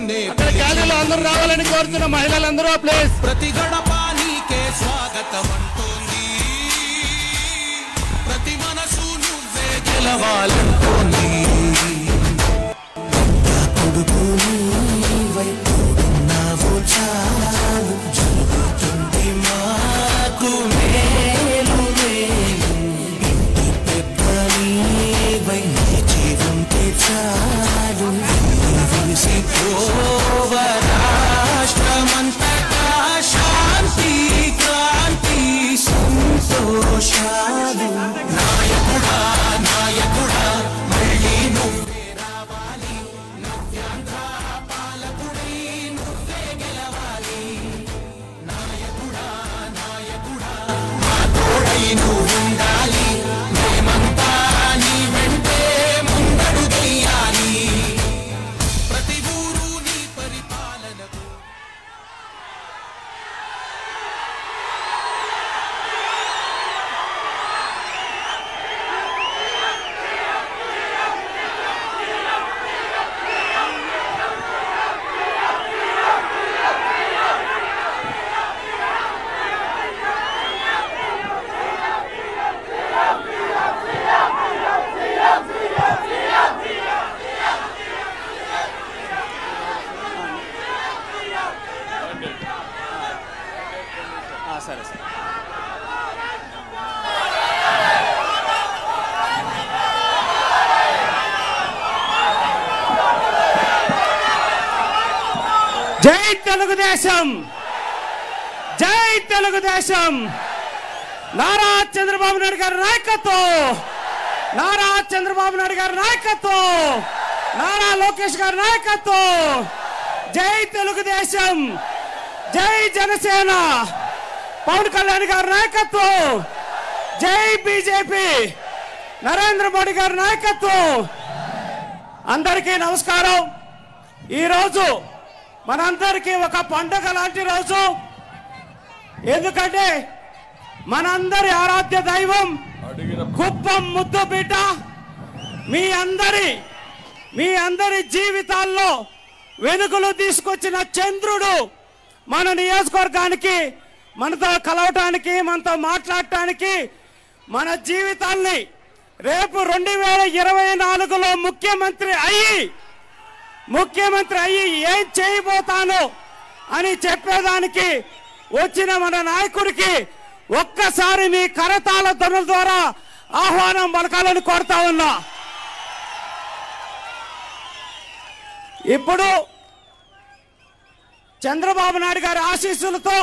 అక్కడ గ్యాలరీలో అందరూ రావాలని కోరుతున్న మహిళలందరూ ప్లీజ్. ప్రతి గడపానికే స్వాగతం అంటోంది, ప్రతి మనసు నువ్వే గెలవాలంటోంది. రాష్ట్రమంతటా శాంతి క్రాంతి సంతోషాలు. నాయకుడా నాయకుడా మళ్ళీ నువ్వే రావాలి, నవ్యాంధ్ర పాలకుడై నువ్వే గెలవాలి. నాయకుడా నాయకుడా మా తోడై నువ్వుండాలి, మేమంతా నీ వెంటే ముందడుగెయ్యాలి. ప్రతి ఊరు నీ పరిపాలనకు సరే సరే. జై తెలుగుదేశం, జై తెలుగుదేశం. నారా చంద్రబాబు నాయుడు గారి నాయకత్వం, నారా చంద్రబాబు నాయుడు గారి నాయకత్వం, నారా లోకేష్ గారి నాయకత్వం. జై తెలుగుదేశం, జై జనసేన, పవన్ కళ్యాణ్ గారి నాయకత్వం. జై బీజేపీ, నరేంద్ర మోడీ గారి నాయకత్వం. అందరికీ నమస్కారం. ఈరోజు మనందరికీ ఒక పండుగ లాంటి రోజు. ఎందుకంటే మనందరి ఆరాధ్య దైవం కుప్పం ముద్దుబిడ్డ మీ అందరి జీవితాల్లో వెలుగులు తీసుకొచ్చిన చంద్రుడు మన నియోజకవర్గానికి మనతో కలవటానికి, మనతో మాట్లాడటానికి, మన జీవితాల్ని రేపు 2024లో ముఖ్యమంత్రి అయ్యి ఏం చేయబోతాను అని చెప్పేదానికి వచ్చిన మన నాయకుడికి ఒక్కసారి మీ కరతాళ ధ్వనుల ద్వారా ఆహ్వానం పలకాలని కోరుతా ఉన్నా. ఇప్పుడు చంద్రబాబు నాయుడు గారి ఆశీస్సులతో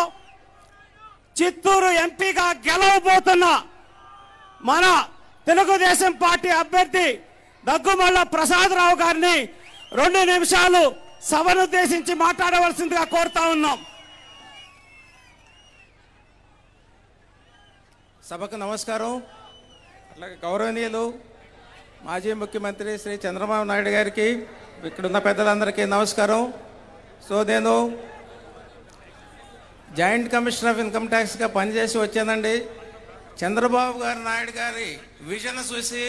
చిత్తూరు ఎంపీగా గెలవబోతున్న మన తెలుగుదేశం పార్టీ అభ్యర్థి దగ్గుమల్ల ప్రసాదరావు గారిని 2 నిమిషాలు సభనుద్దేశించి మాట్లాడవలసిందిగా కోరుతా ఉన్నాం. సభకు నమస్కారం. అట్లాగే గౌరవనీయులు మాజీ ముఖ్యమంత్రి శ్రీ చంద్రబాబు నాయుడు గారికి, ఇక్కడున్న పెద్దలందరికీ నమస్కారం. సో నేను జాయింట్ కమిషనర్ ఆఫ్ ఇన్కమ్ ట్యాక్స్గా పనిచేసి వచ్చానండి. చంద్రబాబు నాయుడు గారి విజన్ చూసి,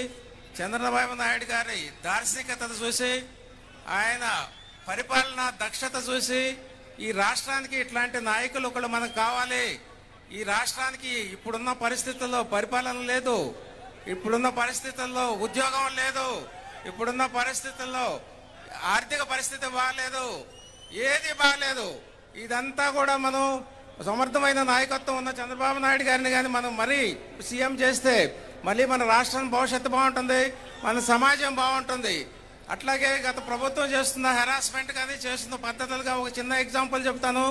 చంద్రబాబు నాయుడు గారి దార్శనికత చూసి, ఆయన పరిపాలన దక్షత చూసి, ఈ రాష్ట్రానికి ఇట్లాంటి నాయకులు ఒకళ్ళు మనకు కావాలి. ఈ రాష్ట్రానికి ఇప్పుడున్న పరిస్థితుల్లో పరిపాలన లేదు, ఇప్పుడున్న పరిస్థితుల్లో ఉద్యోగం లేదు, ఇప్పుడున్న పరిస్థితుల్లో ఆర్థిక పరిస్థితి బాగాలేదు, ఏది బాగాలేదు. ఇదంతా కూడా మనం సమర్థమైన నాయకత్వం ఉన్న చంద్రబాబు నాయుడు గారిని కానీ మనం మరీ సీఎం చేస్తే మళ్ళీ మన రాష్ట్రం భవిష్యత్తు బాగుంటుంది, మన సమాజం బాగుంటుంది. అట్లాగే గత ప్రభుత్వం చేస్తున్న హెరాస్మెంట్ కానీ చేస్తున్న పద్ధతులుగా ఒక చిన్న ఎగ్జాంపుల్ చెప్తాను.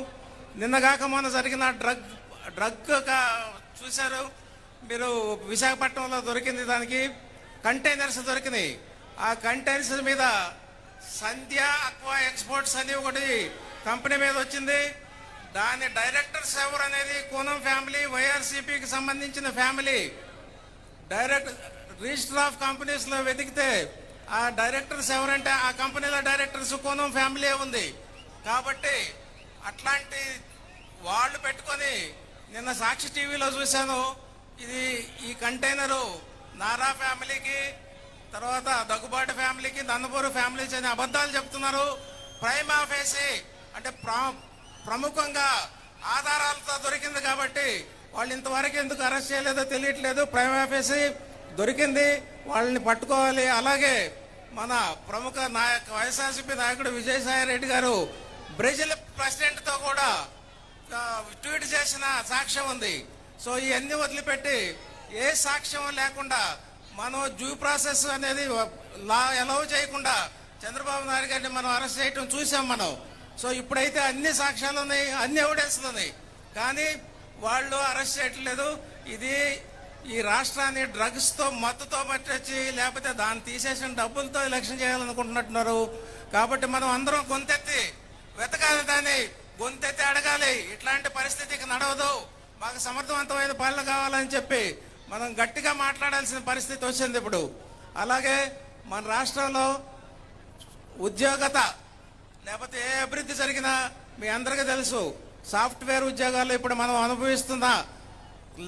నిన్నగాక మొన్న జరిగిన డ్రగ్ చూశారు మీరు, విశాఖపట్నంలో దొరికింది, దానికి కంటైనర్స్ దొరికినాయి. ఆ కంటైనర్స్ మీద సంధ్య అక్వా ఎక్స్పోర్ట్స్ అని ఒకటి కంపెనీ మీద వచ్చింది. దాని డైరెక్టర్స్ ఎవరు అనేది కోనం ఫ్యామిలీ, వైఆర్సీపీకి సంబంధించిన ఫ్యామిలీ. రిజిస్టర్ ఆఫ్ కంపెనీస్లో వెతికితే ఆ డైరెక్టర్స్ ఎవరంటే ఆ కంపెనీల డైరెక్టర్స్ కోనం ఫ్యామిలీ ఉంది. కాబట్టి అట్లాంటి వాళ్ళు పెట్టుకొని నిన్న సాక్షి టీవీలో చూశాను. ఈ కంటైనరు నారా ఫ్యామిలీకి, తర్వాత దగ్గుబాటు ఫ్యామిలీకి, నందమూరి ఫ్యామిలీకి అని అబద్ధాలు చెప్తున్నారు. ప్రైమా ఫేసి అంటే ప్రముఖంగా ఆధారాలతో దొరికింది కాబట్టి వాళ్ళు ఇంతవరకు ఎందుకు అరెస్ట్ చేయలేదో తెలియట్లేదు. ప్రైమా ఫేసి దొరికింది, వాళ్ళని పట్టుకోవాలి. అలాగే మన ప్రముఖ వైఎస్ఆర్సీపీ నాయకుడు విజయసాయి రెడ్డి గారు బ్రెజిల్ ప్రెసిడెంట్తో కూడా ట్వీట్ చేసిన సాక్ష్యం ఉంది. సో ఇవన్నీ వదిలిపెట్టి ఏ సాక్ష్యం లేకుండా మనం డ్యూ ప్రాసెస్ అనేది లా అలౌ చేయకుండా చంద్రబాబు నాయుడు గారిని మనం అరెస్ట్ చేయటం చూసాం మనం. సో ఇప్పుడైతే అన్ని సాక్ష్యాలు ఉన్నాయి, అన్ని ఎవిడెన్స్లు ఉన్నాయి, కానీ వాళ్ళు అరెస్ట్ చేయట్లేదు. ఇది ఈ రాష్ట్రాన్ని డ్రగ్స్తో మత్తుతో పట్టొచ్చి లేకపోతే దాన్ని తీసేసిన డబ్బులతో ఎలక్షన్ చేయాలనుకుంటున్నట్టున్నారు. కాబట్టి మనం అందరం గొంతెత్తి వెతకాలి, దాన్ని గొంతెత్తి అడగాలి. ఇట్లాంటి పరిస్థితికి నడవదు, మాకు సమర్థవంతమైన పాలన కావాలని చెప్పి మనం గట్టిగా మాట్లాడాల్సిన పరిస్థితి వచ్చింది ఇప్పుడు. అలాగే మన రాష్ట్రంలో ఉద్యోగత లేకపోతే ఏ అభివృద్ధి జరిగినా మీ అందరికీ తెలుసు. సాఫ్ట్వేర్ ఉద్యోగాలు ఇప్పుడు మనం అనుభవిస్తున్న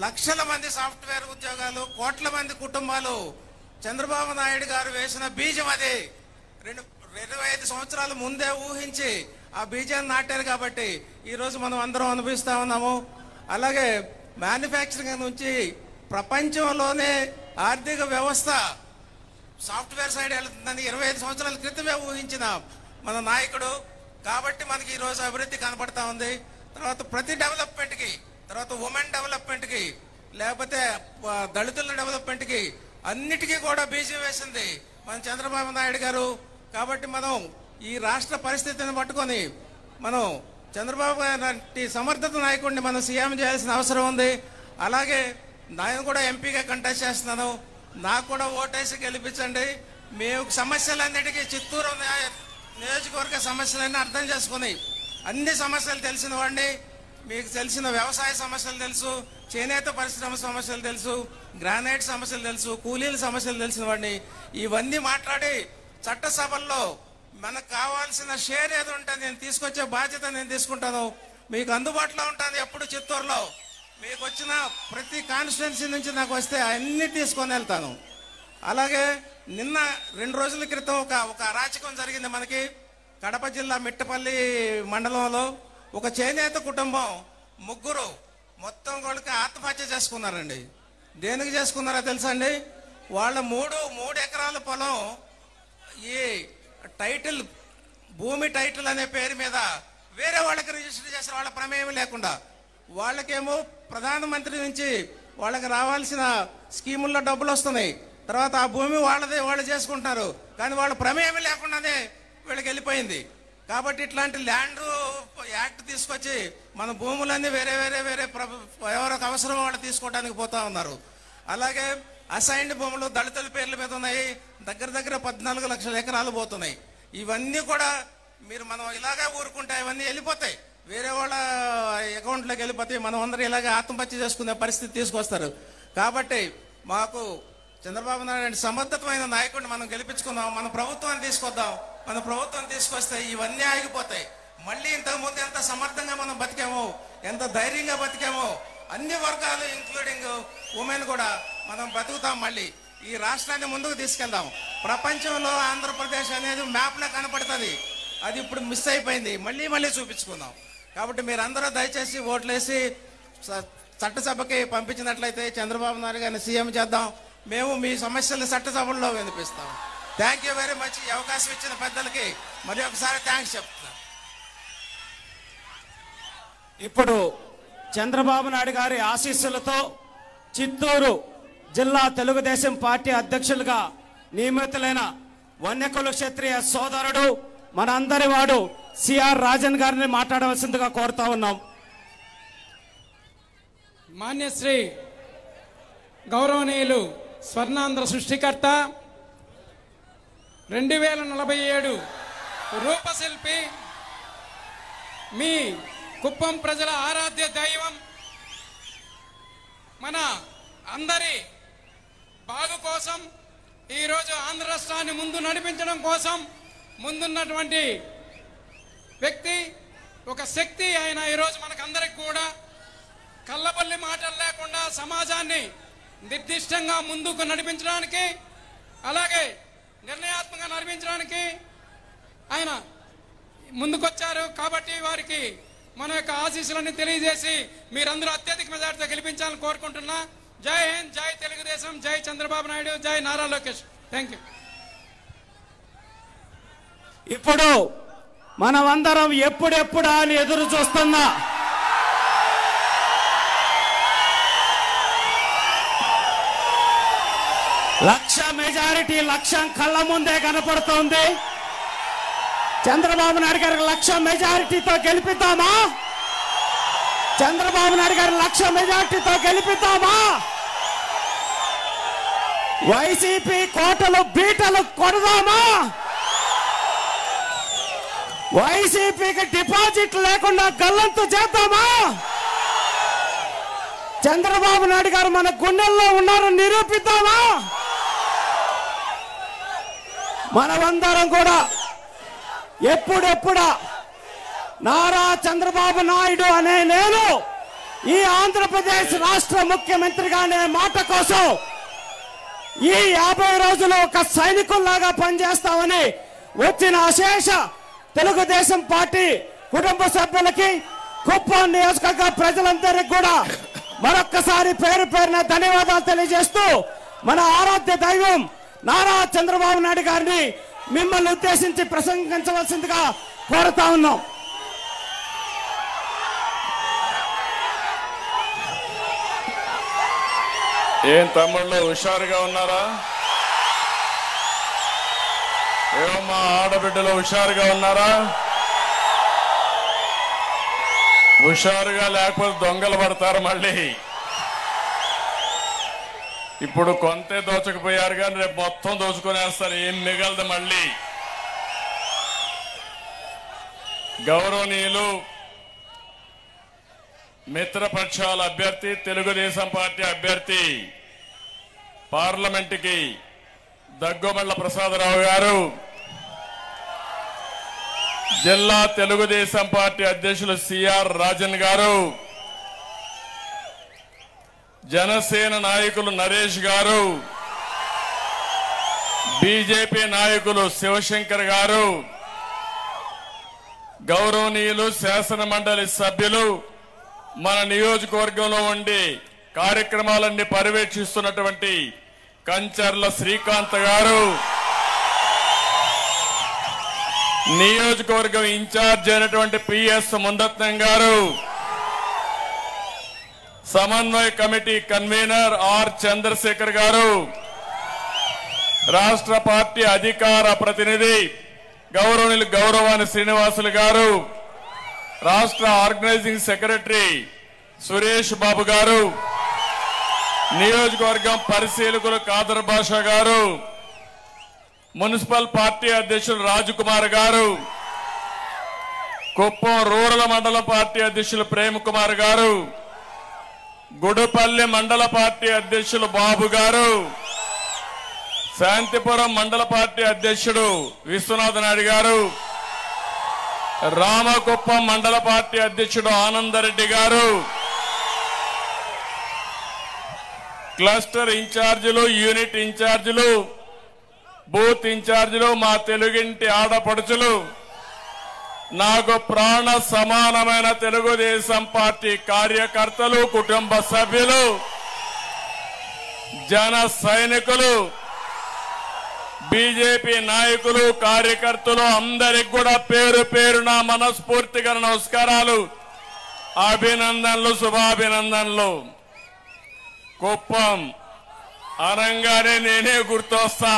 లక్షల మంది సాఫ్ట్వేర్ ఉద్యోగాలు, కోట్ల మంది కుటుంబాలు చంద్రబాబు నాయుడు గారు వేసిన బీజం. అది 25 సంవత్సరాల ముందే ఊహించి ఆ బీజాన్ని నాటారు కాబట్టి ఈరోజు మనం అందరం అనుభవిస్తూ ఉన్నాము. అలాగే మ్యానుఫ్యాక్చరింగ్ నుంచి ప్రపంచంలోనే ఆర్థిక వ్యవస్థ సాఫ్ట్వేర్ సైడ్ వెళ్తుందని 25 సంవత్సరాల క్రితమే ఊహించిన మన నాయకుడు. కాబట్టి మనకి ఈరోజు అభివృద్ధి కనపడతా ఉంది. తర్వాత ప్రతి డెవలప్మెంట్కి, తర్వాత ఉమెన్ డెవలప్మెంట్కి, లేకపోతే దళితుల డెవలప్మెంట్కి అన్నిటికీ కూడా బీజం వేసింది మన చంద్రబాబు నాయుడు గారు. కాబట్టి మనం ఈ రాష్ట్ర పరిస్థితిని పట్టుకొని మనం చంద్రబాబు గారి సమర్థత నాయకుడిని మనం సీఎం చేయాల్సిన అవసరం ఉంది. అలాగే నేను కూడా ఎంపీగా కంటెస్ట్ చేస్తున్నాను, నాకు కూడా ఓటేసి గెలిపించండి. మేము సమస్యలన్నిటికీ చిత్తూరు నియోజకవర్గ సమస్యలన్నీ అర్థం చేసుకుని అన్ని సమస్యలు తెలిసిన వాడిని. మీకు తెలిసిన వ్యవసాయ సమస్యలు తెలుసు, చేనేత పరిశ్రమ సమస్యలు తెలుసు, గ్రానైట్ సమస్యలు తెలుసు, కూలీల సమస్యలు తెలిసిన వాడిని. ఇవన్నీ మాట్లాడి చట్టసభల్లో మనకు కావాల్సిన షేర్ ఏదో ఉంటే నేను తీసుకొచ్చే బాధ్యత నేను తీసుకుంటాను. మీకు అందుబాటులో ఉంటాను ఎప్పుడు చిత్తూరులో. మీకు వచ్చిన ప్రతి కాన్స్టిట్యున్సీ నుంచి నాకు వస్తే అన్నీ తీసుకొని వెళ్తాను. అలాగే నిన్న 2 రోజుల క్రితం ఒక అరాచకం జరిగింది మనకి కడప జిల్లా మిట్టపల్లి మండలంలో. ఒక చేనేత కుటుంబం 3 మొత్తం వాళ్ళకి ఆత్మహత్య చేసుకున్నారండి. దేనికి చేసుకున్నారో తెలుసా అండి? వాళ్ళ 3 ఎకరాల పొలం ఈ టైటిల్, భూమి టైటిల్ అనే పేరు మీద వేరే వాళ్ళకి రిజిస్టర్ చేసిన వాళ్ళ ప్రమేయం లేకుండా. వాళ్ళకేమో ప్రధానమంత్రి నుంచి వాళ్ళకి రావాల్సిన స్కీముల్లో డబ్బులు వస్తున్నాయి, తర్వాత ఆ భూమి వాళ్ళదే, వాళ్ళు చేసుకుంటారు, కానీ వాళ్ళ ప్రమేయం లేకుండానే వీళ్ళకి వెళ్ళిపోయింది. కాబట్టి ఇట్లాంటి ల్యాండ్ యాక్ట్ తీసుకొచ్చి మన భూములన్నీ వేరే వేరే వేరే ఎవరికి అవసరం వాళ్ళు తీసుకోవడానికి పోతా ఉన్నారు. అలాగే అసైన్డ్ భూములు దళితుల పేర్ల మీద ఉన్నాయి, దగ్గర 14 లక్షల ఎకరాలు పోతున్నాయి. ఇవన్నీ కూడా మనం ఇలాగే ఊరుకుంటే ఇవన్నీ వెళ్ళిపోతాయి, వేరే వాళ్ళ అకౌంట్లోకి వెళ్ళిపోతాయి. మనం అందరూ ఇలాగే ఆత్మహత్య చేసుకునే పరిస్థితి తీసుకొస్తారు. కాబట్టి మాకు చంద్రబాబు నాయుడు సమర్థతమైన నాయకుడిని మనం గెలిపించుకుందాం, మన ప్రభుత్వాన్ని తీసుకొద్దాం. మన ప్రభుత్వం తీసుకొస్తే ఇవన్నీ ఆగిపోతాయి. మళ్ళీ ఇంతకుముందు ఎంత సమర్థంగా మనం బతికామో, ఎంత ధైర్యంగా బతికామో, అన్ని వర్గాలు ఇంక్లూడింగ్ ఉమెన్ కూడా మనం బతుకుతాం. మళ్ళీ ఈ రాష్ట్రాన్ని ముందుకు తీసుకెళ్దాం. ప్రపంచంలో ఆంధ్రప్రదేశ్ అనేది మ్యాప్లో కనపడుతుంది, అది ఇప్పుడు మిస్ అయిపోయింది. మళ్ళీ చూపించుకుందాం. కాబట్టి మీరందరూ దయచేసి ఓట్లేసి చట్టసభకి పంపించినట్లయితే చంద్రబాబు నాయుడు గారిని సీఎం చేద్దాం. మేము మీ సమస్యలను చట్టసభల్లో వినిపిస్తాం. Thank you very much. ఈ అవకాశం ఇచ్చిన పెద్దలకి మరి ఒకసారి థ్యాంక్స్ చెప్తున్నాను. ఇప్పుడు చంద్రబాబు నాయుడు గారి ఆశీస్సులతో చిత్తూరు జిల్లా తెలుగుదేశం పార్టీ అధ్యక్షులుగా నియమితులైన వన్యకుల క్షత్రియ సోదరుడు మనందరి వాడు సిఆర్ రాజన్ గారిని మాట్లాడవలసిందిగా కోరుతా ఉన్నాం. మాన్యశ్రీ గౌరవనీయులు స్వర్ణాంధ్ర సృష్టికర్త 2047 రూపశిల్పి, మీ కుప్పం ప్రజల ఆరాధ్య దైవం, మన అందరి బాగు కోసం, ఈరోజు ఆంధ్ర రాష్ట్రాన్ని ముందు నడిపించడం కోసం ముందున్నటువంటి వ్యక్తి, ఒక శక్తి ఆయన. ఈరోజు మనకందరికి కూడా కళ్ళబల్లి మాటలు లేకుండా సమాజాన్ని నిర్దిష్టంగా ముందుకు నడిపించడానికి, అలాగే నిర్ణయాత్మకంగా నడిపించడానికి ఆయన ముందుకొచ్చారు కాబట్టి వారికి మన యొక్క ఆశీస్సులన్నీ తెలియజేసి మీరందరూ అత్యధిక మెజార్టీతో గెలిపించాలని కోరుకుంటున్నా. జై హింద్, జై తెలుగుదేశం, జై చంద్రబాబు నాయుడు, జై నారా లోకేష్. Thank you. ఇప్పుడు మనమందరం ఎప్పుడెప్పుడా అని ఎదురు చూస్తున్నా లక్ష మెజారిటీ లక్ష్యం కళ్ళ ముందే కనపడుతోంది. చంద్రబాబు నాయుడు గారికి లక్ష మెజారిటీతో గెలిపిద్దామా? చంద్రబాబు నాయుడు గారి లక్ష మెజారిటీతో గెలిపిద్దామా? వైసీపీ కోటలు బీటలు కొడదామా? వైసీపీకి డిపాజిట్ లేకుండా గల్లంతు చేద్దామా? చంద్రబాబు నాయుడు గారు మన గుండెల్లో ఉన్నారని నిరూపిద్దామా? మనమందరం కూడా ఎప్పుడెప్పుడా నారా చంద్రబాబు నాయుడు అనే నేను ఈ ఆంధ్రప్రదేశ్ రాష్ట్ర ముఖ్యమంత్రిగానే మాట కోసం ఈ 50 రోజులు ఒక సైనికుల్లాగా పనిచేస్తామని వచ్చిన అశేష తెలుగుదేశం పార్టీ కుటుంబ సభ్యులకి, కుప్పం నియోజకవర్గ ప్రజలందరికీ కూడా మరొక్కసారి పేరు పేరున ధన్యవాదాలు తెలియజేస్తూ మన ఆరాధ్య దైవం నారా చంద్రబాబు నాయుడు గారిని మిమ్మల్ని ఉద్దేశించి ప్రసంగించవలసిందిగా కోరుతా ఉన్నాం. ఏం తమ్ముళ్ళు హుషారుగా ఉన్నారా? ఏమమ్మా ఆడబిడ్డలు హుషారుగా ఉన్నారా? హుషారుగా లేకపోతే దొంగలు పడతారు మళ్ళీ. ఇప్పుడు కొంతే దోచకపోయారు కానీ రేపు మొత్తం దోచుకునేస్తారు, ఏం మిగలదు మళ్ళీ. గౌరవనీయులు మిత్రపక్షాల అభ్యర్థి, తెలుగుదేశం పార్టీ అభ్యర్థి పార్లమెంటుకి దగ్గుమళ్ల ప్రసాదరావు గారు, జిల్లా తెలుగుదేశం పార్టీ అధ్యక్షులు సిఆర్ రాజన్ గారు, జనసేన నాయకులు నరేష్ గారు, బీజేపీ నాయకులు శివశంకర్ గారు, గౌరవనీయులు శాసన మండలి సభ్యులు, మన నియోజకవర్గంలో ఉండి కార్యక్రమాలన్నీ పర్యవేక్షిస్తున్నటువంటి కంచర్ల శ్రీకాంత్ గారు, నియోజకవర్గం ఇన్ఛార్జ్ అయినటువంటి పిఎస్ ముందత్నం గారు, సమన్వయ కమిటీ కన్వీనర్ ఆర్ చంద్రశేఖర్ గారు, రాష్ట్ర పార్టీ అధికార ప్రతినిధి గౌరవనీయులు గౌరవాని శ్రీనివాసులు గారు, రాష్ట్ర ఆర్గనైజింగ్ సెక్రటరీ సురేష్ బాబు గారు, నియోజకవర్గం పరిశీలకులు కాదర్ బాషా గారు, మున్సిపల్ పార్టీ అధ్యక్షులు రాజకుమార్ గారు, కుప్పం రూరల్ మండల పార్టీ అధ్యక్షులు ప్రేమ్ కుమార్ గారు, గుడుపల్లి మండల పార్టీ అధ్యక్షులు బాబు గారు, శాంతిపురం మండల పార్టీ అధ్యక్షుడు విశ్వనాథ నాయుడు గారు, రామకుప్పం మండల పార్టీ అధ్యక్షుడు ఆనందరెడ్డి గారు, క్లస్టర్ ఇన్ఛార్జీలు, యూనిట్ ఇన్ఛార్జీలు, బూత్ ఇన్ఛార్జీలు, మా తెలుగింటి ఆడపడుచులు, నాకు ప్రాణ సమానమైన తెలుగుదేశం పార్టీ కార్యకర్తలు, కుటుంబ సభ్యులు, జన సైనికులు, బీజేపీ నాయకులు, కార్యకర్తలు అందరికి కూడా పేరు పేరున మనస్ఫూర్తిగా నమస్కారాలు, అభినందనలు, శుభాభినందనలు. కుప్పం అనంగానే నేనే గుర్తొస్తా.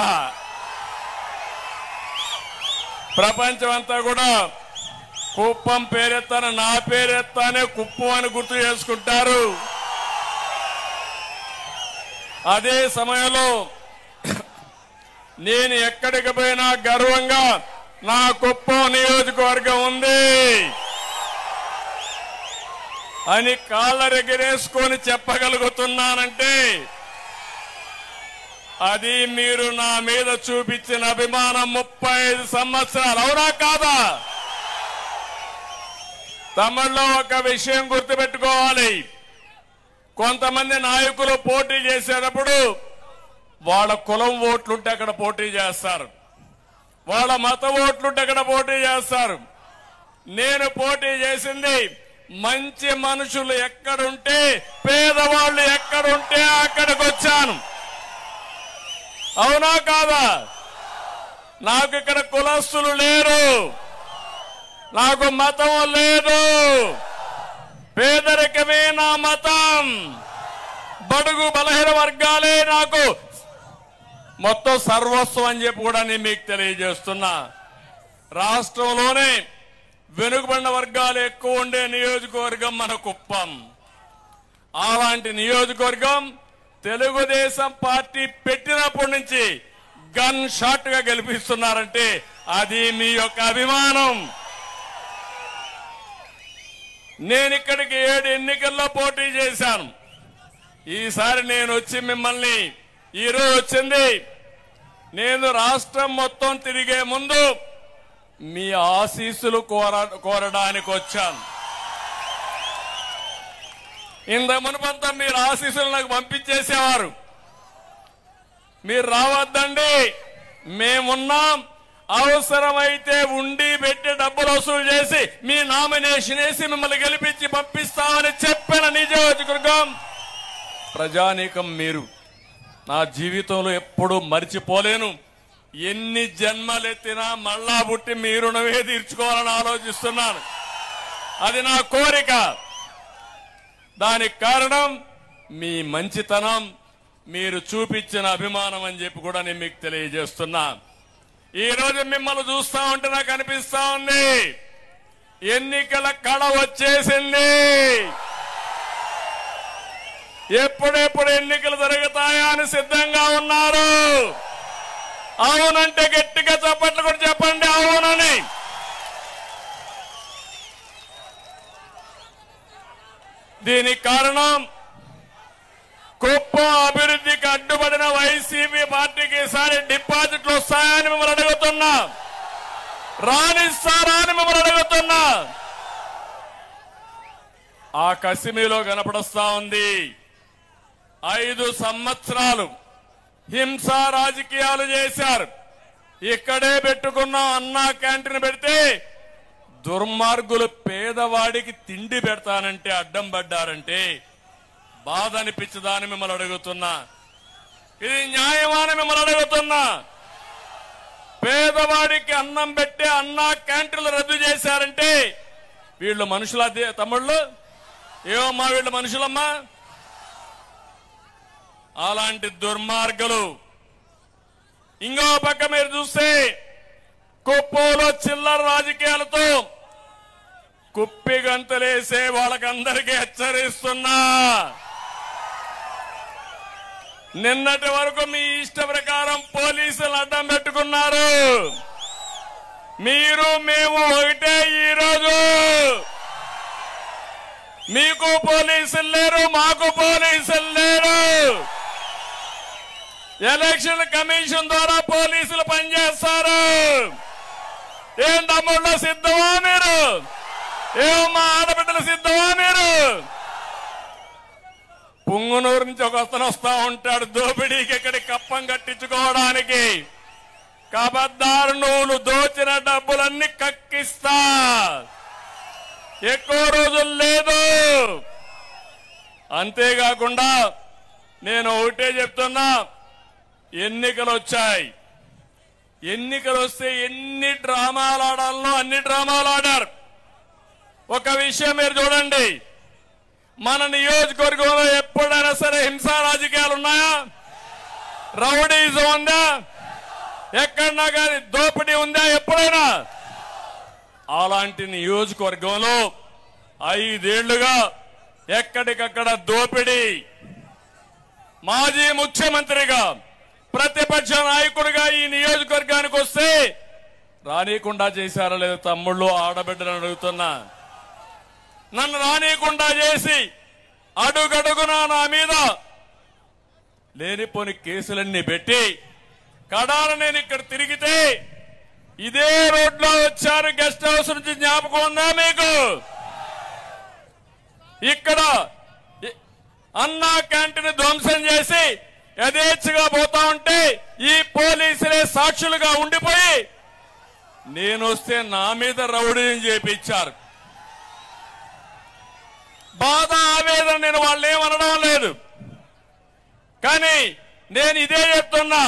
ప్రపంచమంతా కూడా కుప్పం పేరెత్తాను, నా పేరెత్తానే కుప్పం అని గుర్తు చేసుకుంటారు. అదే సమయంలో నేను ఎక్కడికి పోయినా గర్వంగా నా కుప్పం నియోజకవర్గం ఉంది అని కాళ్ళరెగరేసుకొని చెప్పగలుగుతున్నానంటే అది మీరు నా మీద చూపించిన అభిమానం. 35 సంవత్సరాలు, అవునా కాదా? తమిళలో ఒక విషయం గుర్తుపెట్టుకోవాలి. కొంతమంది నాయకులు పోటీ చేసేటప్పుడు వాళ్ళ కులం ఓట్లుంటే అక్కడ పోటీ చేస్తారు, వాళ్ళ మత ఓట్లుంటే అక్కడ పోటీ చేస్తారు. నేను పోటీ చేసింది మంచి మనుషులు ఎక్కడుంటే, పేదవాళ్ళు ఎక్కడుంటే అక్కడికి వచ్చాను. అవునా కాదా? నాకు ఇక్కడ కులస్తులు లేరు, నాకు మతం లేదు, పేదరికమే నా మతం, బడుగు బలహీన వర్గాలే నాకు మొత్తం సర్వస్వం అని చెప్పి కూడా నేను మీకు తెలియజేస్తున్నా. రాష్ట్రంలోనే వెనుకబడిన వర్గాలు ఎక్కువ ఉండే నియోజకవర్గం మన కుప్పం. అలాంటి నియోజకవర్గం తెలుగుదేశం పార్టీ పెట్టినప్పటి నుంచి గన్ షాట్ గా గెలిపిస్తున్నారంటే అది మీ యొక్క అభిమానం. నేను ఇక్కడికి 7 ఎన్నికల్లో పోటీ చేశాను. ఈసారి నేను వచ్చి మిమ్మల్ని ఈరోజు వచ్చింది, నేను రాష్ట్రం మొత్తం తిరిగే ముందు మీ ఆశీస్సులు కోరడానికి వచ్చాను. ఇంత మునుపంతా మీరు ఆశీస్సులు నాకు పంపించేసేవారు. మీరు రావద్దండి, మేమున్నాం, అవసరమైతే ఉండి పెట్టి డబ్బులు వసూలు చేసి మీ నామినేషన్ వేసి మిమ్మల్ని గెలిపించి పంపిస్తామని చెప్పిన నియోజకవర్గం ప్రజానీకం మీరు. నా జీవితంలో ఎప్పుడూ మరిచిపోలేను. ఎన్ని జన్మలెత్తినా మళ్ళా పుట్టి మీ రుణమే తీర్చుకోవాలని ఆలోచిస్తున్నాను. అది నా కోరిక. దానికి కారణం మీ మంచితనం, మీరు చూపించిన అభిమానం అని చెప్పి కూడా నేను మీకు తెలియజేస్తున్నా. ఈ రోజు మిమ్మల్ని చూస్తా ఉంటే నాకు అనిపిస్తా ఉంది ఎన్నికల కళ వచ్చేసింది. ఎప్పుడెప్పుడు ఎన్నికలు జరుగుతాయా అని సిద్ధంగా ఉన్నారు. అవునంటే గట్టిగా చప్పట్లు కూడా చెప్పండి అవునని. దీనికి కారణం కుప్పం అభివృద్ధికి అడ్డుపడిన వైసీపీ పార్టీకి ఈసారి డిపాజిట్లు వస్తాయని మిమ్మల్ని అడుగుతున్నా, రాణిస్తారా అని మిమ్మల్ని అడుగుతున్నా. ఆ కసి మీలో కనపడస్తా ఉంది. 5 సంవత్సరాలు హింసా రాజకీయాలు చేశారు. ఇక్కడే పెట్టుకున్న అన్నా క్యాంటీన్ పెడితే దుర్మార్గులు పేదవాడికి తిండి పెడతానంటే అడ్డం పడ్డారంటే బాధ అనిపించదాని మిమ్మల్ని అడుగుతున్నా. ఇది న్యాయమాని మిమ్మల్ని అడుగుతున్నా. పేదవాడికి అన్నం పెట్టే అన్నా క్యాంటీన్లు రద్దు చేశారంటే వీళ్ళు మనుషుల తమ్ముళ్ళు? ఏమమ్మా వీళ్ళు మనుషులమ్మా? అలాంటి దుర్మార్గులు. ఇంకో పక్క మీరు చూస్తే కుప్పంలో చిల్లర రాజకీయాలతో కుప్పి గంతలేసే వాళ్ళకందరికీ హెచ్చరిస్తున్నా. నిన్నటి వరకు మీ ఇష్ట ప్రకారం పోలీసులు అడ్డం పెట్టుకున్నారు. మీరు మేము ఒకటే. ఈరోజు మీకు పోలీసులు లేరు, మాకు పోలీసులు లేరు. ఎలక్షన్ కమిషన్ ద్వారా పోలీసులు పనిచేస్తారు. ఏం తమ్ముళ్ళు సిద్ధమా మీరు? ఏమమ్మా ఆడబిడ్డలు సిద్ధమా మీరు? పుంగునూరు నుంచి ఒక అతను వస్తా ఉంటాడు దోపిడీకి ఇక్కడి కప్పం కట్టించుకోవడానికి. కబద్దారు, నువ్వు దోచిన డబ్బులన్నీ కక్కిస్తా. ఎక్కువ రోజులు లేదు. అంతేకాకుండా నేను ఒకటే చెప్తున్నా, ఎన్నికలు వచ్చాయి. ఎన్నికలు వస్తే ఎన్ని డ్రామాలు ఆడాలనో అన్ని డ్రామాలు ఆడారు. ఒక విషయం మీరు చూడండి, మన నియోజకవర్గంలో ఎప్పుడైనా సరే హింసా రాజకీయాలు ఉన్నాయా? రౌడీజం ఉందా? ఎక్కడన్నా కానీ దోపిడీ ఉందా ఎప్పుడైనా? అలాంటి నియోజకవర్గంలో 5 ఏళ్లుగా ఎక్కడికక్కడ దోపిడీ. మాజీ ముఖ్యమంత్రిగా ప్రతిపక్ష నాయకుడిగా ఈ నియోజకవర్గానికి వస్తే రానీకుండా చేశారా లేదా తమ్ముళ్ళు ఆడబిడ్డలను అడుగుతున్నా. నన్ను రానీకుండా చేసి అడుగడుగునా నా మీద లేనిపోని కేసులన్నీ పెట్టి కడాల నేను ఇక్కడ తిరిగితే ఇదే రోడ్లో వచ్చారు. గెస్ట్ హౌస్ నుంచి జ్ఞాపకం ఉందా మీకు? ఇక్కడ అన్నా క్యాంటీన్ ధ్వంసం చేసి యథేచ్ఛగా పోతా ఉంటే ఈ పోలీసులే సాక్షులుగా ఉండిపోయి నేను వస్తే నా మీద రౌడీని చేపించారు. బాధ ఆవేదన నేను వాళ్ళు ఏమనడం లేదు, కానీ నేను ఇదే చెప్తున్నా,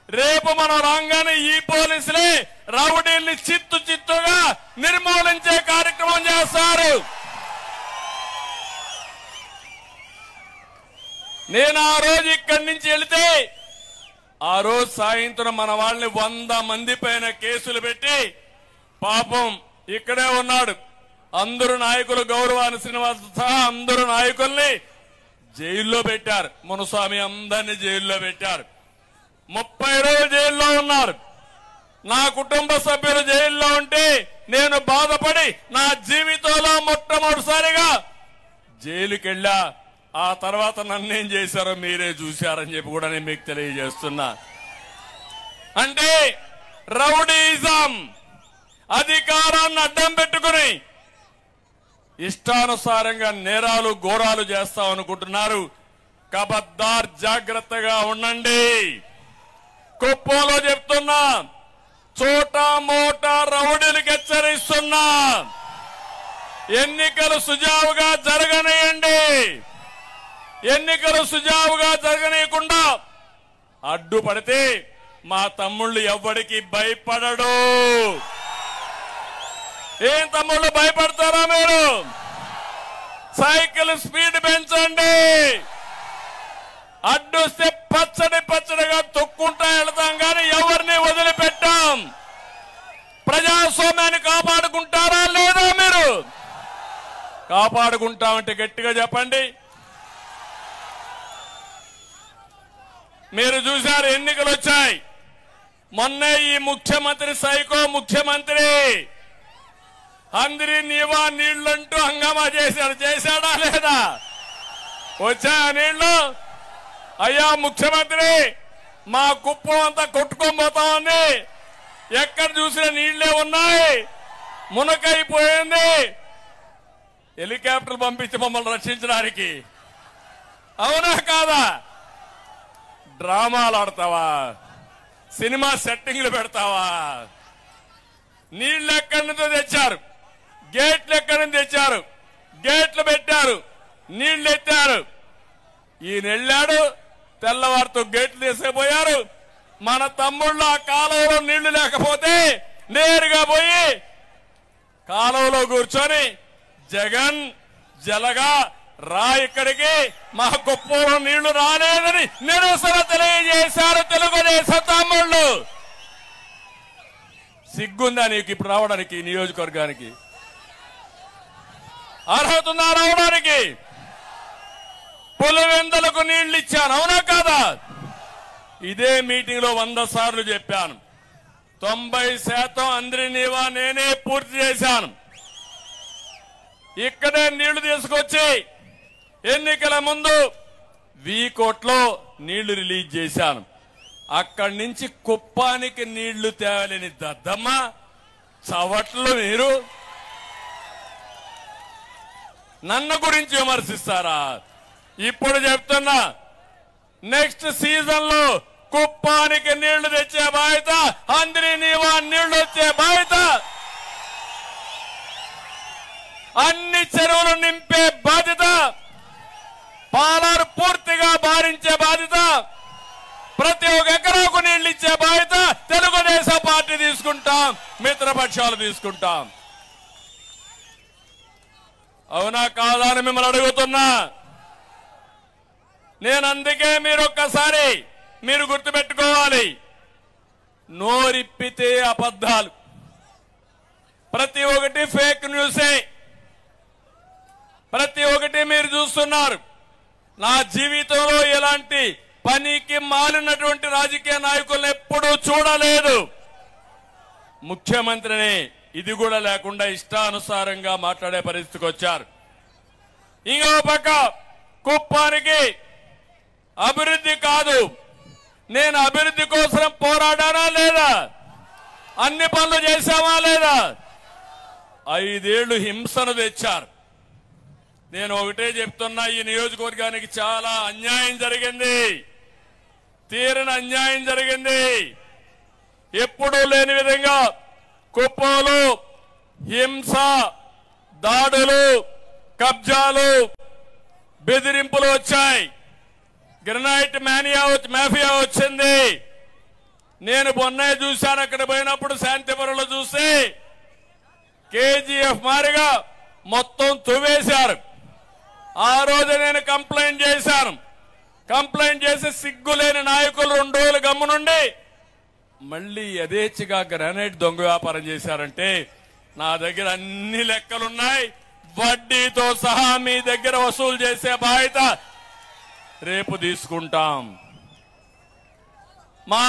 రేపు మనం రాగానే ఈ పోలీసులే రౌడీల్ని చిత్తుగా నిర్మూలించే కార్యక్రమం చేస్తారు. నేను ఆ రోజు ఇక్కడి నుంచి వెళితే ఆ రోజు సాయంత్రం మన వాళ్ళని 100 మంది పైన కేసులు పెట్టి, పాపం ఇక్కడే ఉన్నాడు అందరూ నాయకులు, గౌరవాన్ని శ్రీనివాస్ సహా అందరూ నాయకుల్ని జైల్లో పెట్టారు. మునుస్వామి అందరినీ జైల్లో పెట్టారు. 30 రోజులు జైల్లో ఉన్నారు. నా కుటుంబ సభ్యులు జైల్లో ఉంటే నేను బాధపడి నా జీవితంలో మొట్టమొదటిసారిగా జైలుకి వెళ్ళా. ఆ తర్వాత నన్నేం చేశారో మీరే చూశారని చెప్పి కూడా నేను మీకు తెలియజేస్తున్నా. అంటే రౌడీయిజం, అధికారాన్ని అడ్డం పెట్టుకుని ఇష్టానుసారంగా నేరాలు ఘోరాలు చేస్తామనుకుంటున్నారు. కబద్దార్, జాగ్రత్తగా ఉండండి. కుప్పంలో చెప్తున్నా, చోటా మోటా రౌడీలకు హెచ్చరిస్తున్నా, ఎన్నికలు సుజావుగా జరగనియండి. ఎన్నికలు సుజావుగా జరగనీయకుండా అడ్డుపడితే మా తమ్ముళ్ళు ఎవ్వడికి భయపడడు. ఏం తమ్ముళ్ళు భయపడతారా మీరు? సైకిల్ స్పీడ్ పెంచండి. అడ్డొస్తే పచ్చడిగా తొక్కుంటా వెళతాం, కానీ ఎవరిని వదిలిపెట్టాం. ప్రజాస్వామ్యాన్ని కాపాడుకుంటారా లేదా? మీరు కాపాడుకుంటామంటే గట్టిగా చెప్పండి. మీరు చూశారు, ఎన్నికలు వచ్చాయి. మొన్నే ఈ ముఖ్యమంత్రి, సైకో ముఖ్యమంత్రి అందరి నీవా నీళ్లంటూ హంగామా చేశాడా లేదా? వచ్చాయా నీళ్లు? అయ్యా ముఖ్యమంత్రి, మా కుప్పం అంతా కొట్టుకోబోతా ఉంది, ఎక్కడ చూసినా నీళ్లే ఉన్నాయి, మునకైపోయింది. హెలికాప్టర్ పంపించి మమ్మల్ని రక్షించడానికి. అవునా కాదా? డ్రామాలు ఆడతావా? సినిమా సెట్టింగ్లు పెడతావా? నీళ్లు ఎక్కడి నుంచో తెచ్చారు, గేట్లు ఎక్కడి నుంచి తెచ్చారు, గేట్లు పెట్టారు, నీళ్లు ఎత్తారు. ఈయన వెళ్ళాడు, తెల్లవారితో గేట్లు తీసుకుపోయారు. మన తమ్ముళ్ళు ఆ కాలువలో నీళ్లు లేకపోతే నేరుగా పోయి కాలువలో కూర్చొని జగన్ జలగా రా, ఇక్కడికి మా కుప్పంలో నీళ్లు రాలేదని నిరసన తెలియజేశారు తెలుగుదేశం తమ్ముళ్ళు. సిగ్గుందా నీకు ఇప్పుడు రావడానికి? నియోజకవర్గానికి అర్హత ఉందా రావడానికి? పులివెందులకు నీళ్లు ఇచ్చాను, అవునా కాదా? ఇదే మీటింగ్ లో 100 సార్లు చెప్పాను. 90% అందరి నీవా నేనే పూర్తి చేశాను. ఇక్కడే నీళ్లు తీసుకొచ్చి ఎన్నికల ముందు వీకోట్లో నీళ్లు రిలీజ్ చేశాను. అక్కడి నుంచి కుప్పానికి నీళ్లు తేవాలని దద్దమ్మ చవట్లు. మీరు నన్ను గురించి విమర్శిస్తారా? ఇప్పుడు చెప్తున్నా, నెక్స్ట్ సీజన్ లో కుప్పానికి నీళ్లు తెచ్చే బాధ్యత, అందరి నీవా నీళ్లు వచ్చే బాధ్యత, అన్ని చెరువులు నింపే బాధ్యత, పాలారు పూర్తిగా భారించే బాధ్యత, ప్రతి ఒక్క ఎకరాకు నీళ్లు ఇచ్చే బాధ్యత తెలుగుదేశం పార్టీ తీసుకుంటాం, మిత్రపక్షాలు తీసుకుంటాం. అవునా కాదా అని మిమ్మల్ని అడుగుతున్నా. నేను అందుకే మీరు ఒక్కసారి మీరు గుర్తుపెట్టుకోవాలి, నోరిప్పితే అబద్ధాలు, ప్రతి ఒక్కటి ఫేక్ న్యూసే, ప్రతి ఒక్కటి మీరు చూస్తున్నారు. నా జీవితంలో ఎలాంటి పనికి మాలినటువంటి రాజకీయ నాయకులను ఎప్పుడూ చూడలేదు. ముఖ్యమంత్రిని ఇది కూడా లేకుండా ఇష్టానుసారంగా మాట్లాడే పరిస్థితికి వచ్చారు. ఇంకో పక్క కుప్పానికి అభివృద్ధి కాదు, నేను అభివృద్ధి కోసం పోరాడానా లేదా? అన్ని పనులు చేశామా లేదా? 5 ఏళ్లు హింసను తెచ్చారు. నేను ఒకటే చెప్తున్నా, ఈ నియోజకవర్గానికి చాలా అన్యాయం జరిగింది, తీరని అన్యాయం జరిగింది. ఎప్పుడూ లేని విధంగా కుప్పంలో హింస, దాడులు, కబ్జాలు, బెదిరింపులు వచ్చాయి. గ్రనైట్ మాఫియా వచ్చింది. నేను మొన్నే చూశాను. అక్కడ పోయినప్పుడు శాంతిపురంలో చూసి కేజీఎఫ్ మారిగా మొత్తం తువేశారు. ఆ రోజు నేను కంప్లైంట్ చేశాను. కంప్లైంట్ చేసి సిగ్గులేని నాయకులు 2 రోజులు గమ్మునుండి మళ్ళీ యథేచ్ఛగా గ్రానైట్ దొంగ వ్యాపారం చేశారంటే నా దగ్గర అన్ని లెక్కలున్నాయి. వడ్డీతో సహా మీ దగ్గర వసూలు చేసే బాధ్యత రేపు తీసుకుంటాం. మా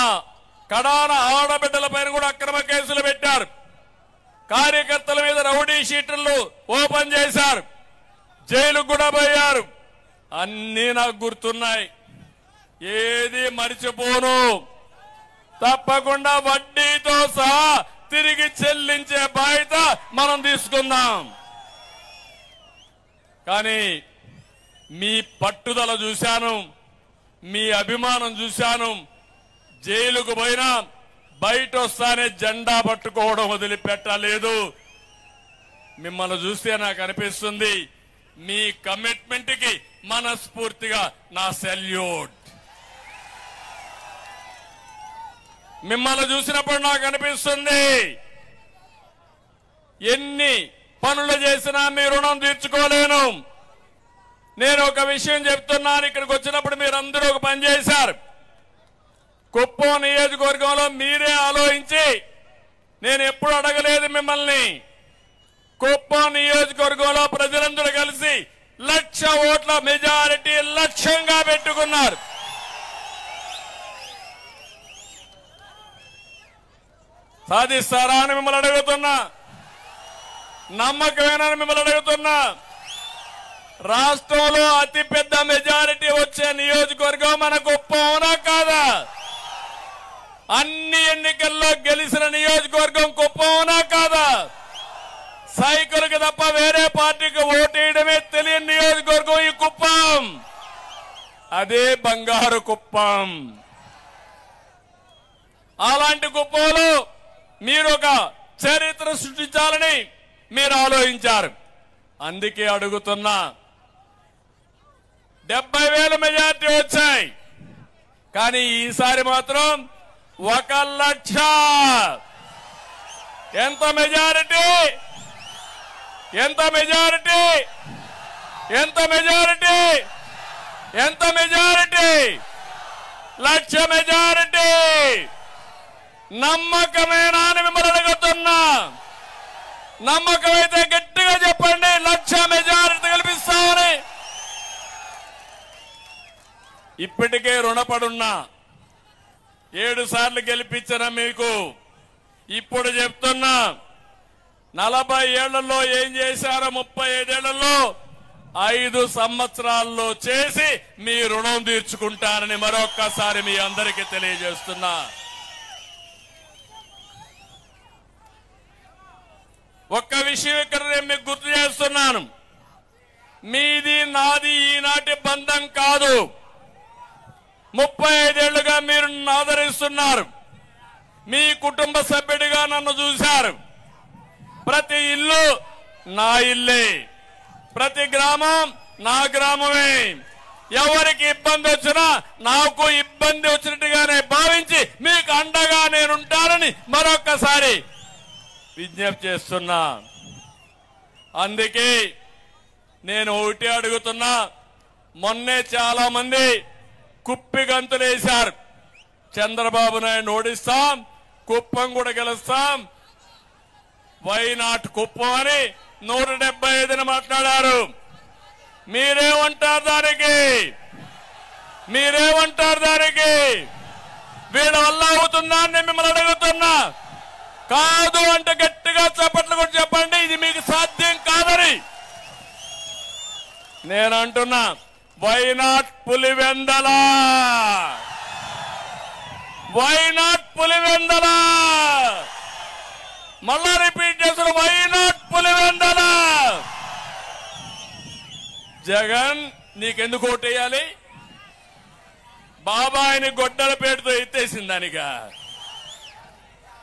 కడాన ఆడబిడ్డల పైన కూడా అక్రమ కేసులు పెట్టారు. కార్యకర్తల మీద రౌడీ షీటర్లు ఓపెన్ చేశారు. జైలుకు కూడా పోయారు. అన్నీ నాకు గుర్తున్నాయి. ఏది మరిచిపోను. తప్పకుండా వడ్డీతో సహా తిరిగి చెల్లించే బాధ్యత మనం తీసుకుందాం. కానీ మీ పట్టుదల చూశాను, మీ అభిమానం చూశాను. జైలుకు పోయినా బయట వస్తానే జెండా పట్టుకోవడం వదిలిపెట్టలేదు. మిమ్మల్ని చూస్తే నాకు అనిపిస్తుంది మీ కమిట్మెంట్ కి మనస్ఫూర్తిగా నా సెల్యూట్. మిమ్మల్ని చూసినప్పుడు నాకు అనిపిస్తుంది ఎన్ని పనులు చేసినా మీ రుణం తీర్చుకోలేను. నేను ఒక విషయం చెప్తున్నాను. ఇక్కడికి వచ్చినప్పుడు మీరందరూ ఒక పని చేశారు. కుప్పం నియోజకవర్గంలో మీరే ఆలోచించి, నేను ఎప్పుడు అడగలేదు మిమ్మల్ని, కుప్పం నియోజకవర్గంలో ప్రజలందరూ కలిసి 1,00,000 ఓట్ల మెజారిటీ లక్ష్యంగా పెట్టుకున్నారు. సాధిస్తారా అని మిమ్మల్ని అడుగుతున్నా. నమ్మకమేనని మిమ్మల్ని అడుగుతున్నా. రాష్ట్రంలో అతిపెద్ద మెజారిటీ వచ్చే నియోజకవర్గం మన కుప్పం, అవునా కాదా? అన్ని ఎన్నికల్లో గెలిచిన నియోజకవర్గం కుప్పం, అవునా కాదా? సైకిల్కి తప్ప వేరే పార్టీకి ఓటేయడమే తెలియని నియోజకవర్గం ఈ కుప్పం. అదే బంగారు కుప్పం. అలాంటి కుప్పంలో మీరు ఒక చరిత్ర సృష్టించాలని మీరు ఆలోచించారు. అందుకే అడుగుతున్నా. 70,000 మెజార్టీ వచ్చాయి. కానీ ఈసారి మాత్రం 1,00,000. ఎంత మెజారిటీ? ఎంత మెజారిటీ? ఎంత మెజారిటీ? ఎంత మెజారిటీ? 1,00,000 మెజారిటీ. నమ్మకమేనా అని మిమ్మల్ని అడుగుతున్నా. నమ్మకమైతే గట్టిగా చెప్పండి. 1,00,000 మెజారిటీ గెలిపిస్తామని. ఇప్పటికే రుణపడున్నా. 7 సార్లు గెలిపించిన మీకు ఇప్పుడు చెప్తున్నా, 40 ఏళ్లలో ఏం చేశారో 35 ఏళ్లలో 5 సంవత్సరాల్లో చేసి మీ రుణం తీర్చుకుంటారని మరొక్కసారి మీ అందరికీ తెలియజేస్తున్నా. ఒక్క విషయం ఇక్కడ నేను మీకు గుర్తు చేస్తున్నాను. మీది నాది ఈనాటి బంధం కాదు. 35 ఏళ్లుగా మీరు నన్ను ఆదరిస్తున్నారు. మీ కుటుంబ సభ్యుడిగా నన్ను చూశారు. ప్రతి ఇల్లు నా ఇల్లే, ప్రతి గ్రామం నా గ్రామమే. ఎవరికి ఇబ్బంది వచ్చినా నాకు ఇబ్బంది వచ్చినట్టుగానే భావించి మీకు అండగా నేనుంటానని మరొక్కసారి విజ్ఞప్తి చేస్తున్నా. అందుకే నేను ఒకటి అడుగుతున్నా. మొన్నే చాలా మంది కుప్పి గంతులేశారు. చంద్రబాబు నాయుడు ఓడిస్తాం, కుప్పం కూడా గెలుస్తాం, వైనాట్ కుప్పం అని 175 మాట్లాడారు. మీరేమంటారు దానికి? మీరేమంటారు దానికి? వీళ్ళ వల్ల అవుతుందా అని మిమ్మల్ని అడుగుతున్నా. కాదు అంటే గట్టిగా చప్పట్లు కూడా చెప్పండి. ఇది మీకు సాధ్యం కాదని నేను అంటున్నా. Why not Pulivendula, why not Pulivendula. మళ్ళా రిపీట్ చేసిన వైనాట్ పులివెందల. జగన్ నీకెందుకు ఓటేయాలి? బాబాయిని గొడ్డల పేరుతో ఎత్తేసిందానిగా.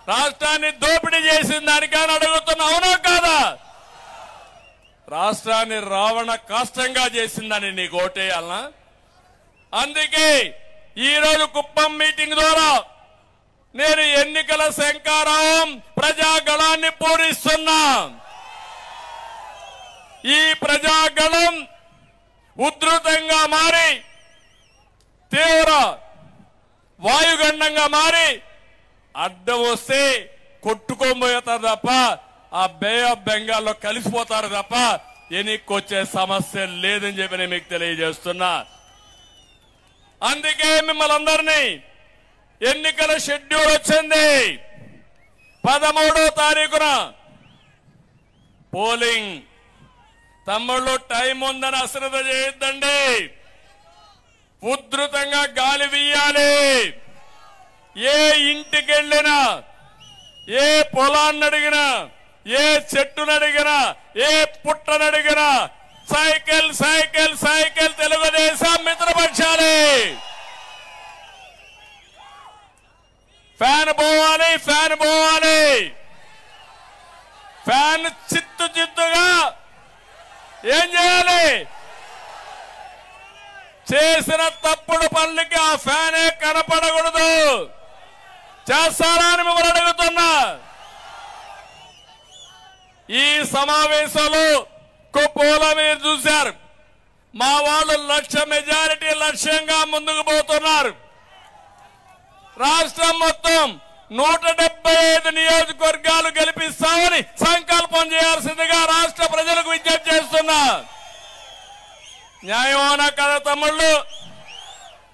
రాష్ట్రాన్ని దోపిడీ చేసిన దానికని అడుగుతున్నా, అవునా కాదా? రాష్ట్రాన్ని రావణ కాష్టంగా చేసిందని నీకు ఓటేయాలనా? అందుకే ఈరోజు కుప్పం మీటింగ్ ద్వారా నేను ఎన్నికల శంకారావం ప్రజాగళాన్ని పూరిస్తున్నా. ఈ ప్రజాగళం ఉధృతంగా మారి తీవ్ర వాయుగండంగా మారి అడ్డం వస్తే కొట్టుకోబోతారు తప్ప ఆ బే ఆఫ్ బెంగాల్లో కలిసిపోతారు తప్ప ఎన్నికొచ్చే సమస్య లేదని చెప్పి నేను మీకు తెలియజేస్తున్నా. అందుకే మిమ్మల్ని అందరినీ ఎన్నికల షెడ్యూల్ వచ్చింది. 13వ తారీఖున పోలింగ్. తమ్ముళ్ళు టైం ఉందని అశ్రద్ధ చేయొద్దండి. ఉధృతంగా గాలి వీయాలి. ఏ ఇంటికి వెళ్ళినా, ఏ పొలాన్ని అడిగినా, ఏ చెట్టును అడిగినా, ఏ పుట్టను అడిగినా సైకిల్ సైకిల్ సైకిల్ తెలుగుదేశం మిత్రపక్షాలే. ఫ్యాన్ పోవాలి, ఫ్యాన్ పోవాలి. ఫ్యాన్ చిత్తు చిత్తుగా ఏం చేయాలి? చేసిన తప్పుడు పనులకి ఆ ఫ్యానే కనపడకూడదు. చేస్తారా అని మిమ్మల్ని అడుగుతున్నా. ఈ సమావేశంలో కుప్పంలో మీరు చూశారు, మా వాళ్ళు 1,00,000 మెజారిటీ లక్ష్యంగా ముందుకు పోతున్నారు. రాష్ట్రం మొత్తం 175 నియోజకవర్గాలు గెలిపిస్తామని సంకల్పం చేయాల్సిందిగా రాష్ట్ర ప్రజలకు విజ్ఞప్తి చేస్తున్నా. న్యాయమానా కదా తమ్ముళ్ళు?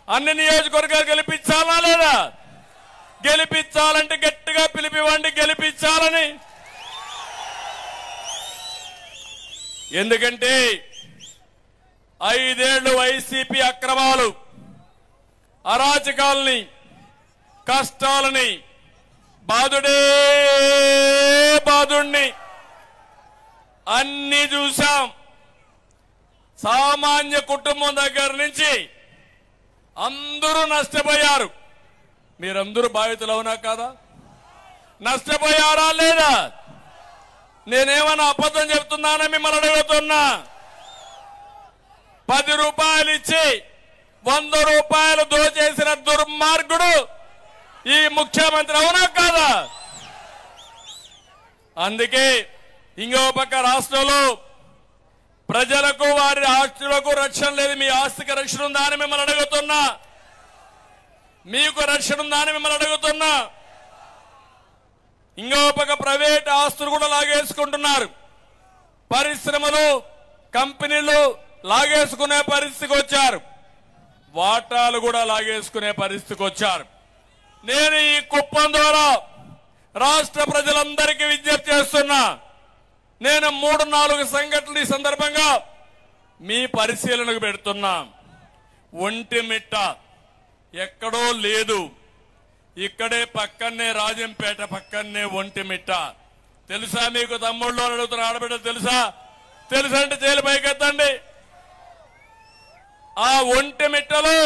అన్ని నియోజకవర్గాలు గెలిపించాలా లేదా? గెలిపించాలంటే గట్టిగా పిలిపివ్వండి, గెలిపించాలని. ఎందుకంటే 5 ఏళ్లు వైసీపీ అక్రమాలు, అరాచకాలని, కష్టాలని, బాధుడే బాధుణ్ణి అన్ని చూశాం. సామాన్య కుటుంబం దగ్గర నుంచి అందరూ నష్టపోయారు. మీరందరూ బాధితులు అవునా కాదా? నష్టపోయారా లేదా? నేనేమన్నా అబద్ధం చెప్తున్నానా మిమ్మల్ని అడుగుతున్నా. 10 రూపాయలు ఇచ్చి 100 రూపాయలు దోచేసిన దుర్మార్గుడు ఈ ముఖ్యమంత్రి అవునా కాదా? అందుకే ఇంకో పక్క రాష్ట్రంలో ప్రజలకు వారి ఆస్తులకు రక్షణ లేదు. మీ ఆస్తికి రక్షణ ఉందా అని మిమ్మల్ని అడుగుతున్నా. మీకు రక్షణ ఉందా అని మిమ్మల్ని అడుగుతున్నా. ఇంకో పక్క ప్రైవేట్ ఆస్తులు కూడా లాగేసుకుంటున్నారు. పరిశ్రమలు, కంపెనీలు లాగేసుకునే పరిస్థితికి వచ్చారు. వాటాలు కూడా లాగేసుకునే పరిస్థితికి వచ్చారు. నేను ఈ కుప్పం ద్వారా రాష్ట్ర ప్రజలందరికీ విజ్ఞప్తి చేస్తున్నా. నేను 3-4 సంఘటనలు ఈ సందర్భంగా మీ పరిశీలనకు పెడుతున్నా. ఒంటిమిట్ట ఎక్కడో లేదు, ఇక్కడే పక్కనే రాజంపేట పక్కనే ఒంటిమిట్ట. తెలుసా మీకు? తమ్ముళ్ళు అడుగుతున్న ఆడబిడ్డ తెలుసా? తెలుసంటే చేలు పైకెత్తండి. ఆ ఒంటిమిట్టలో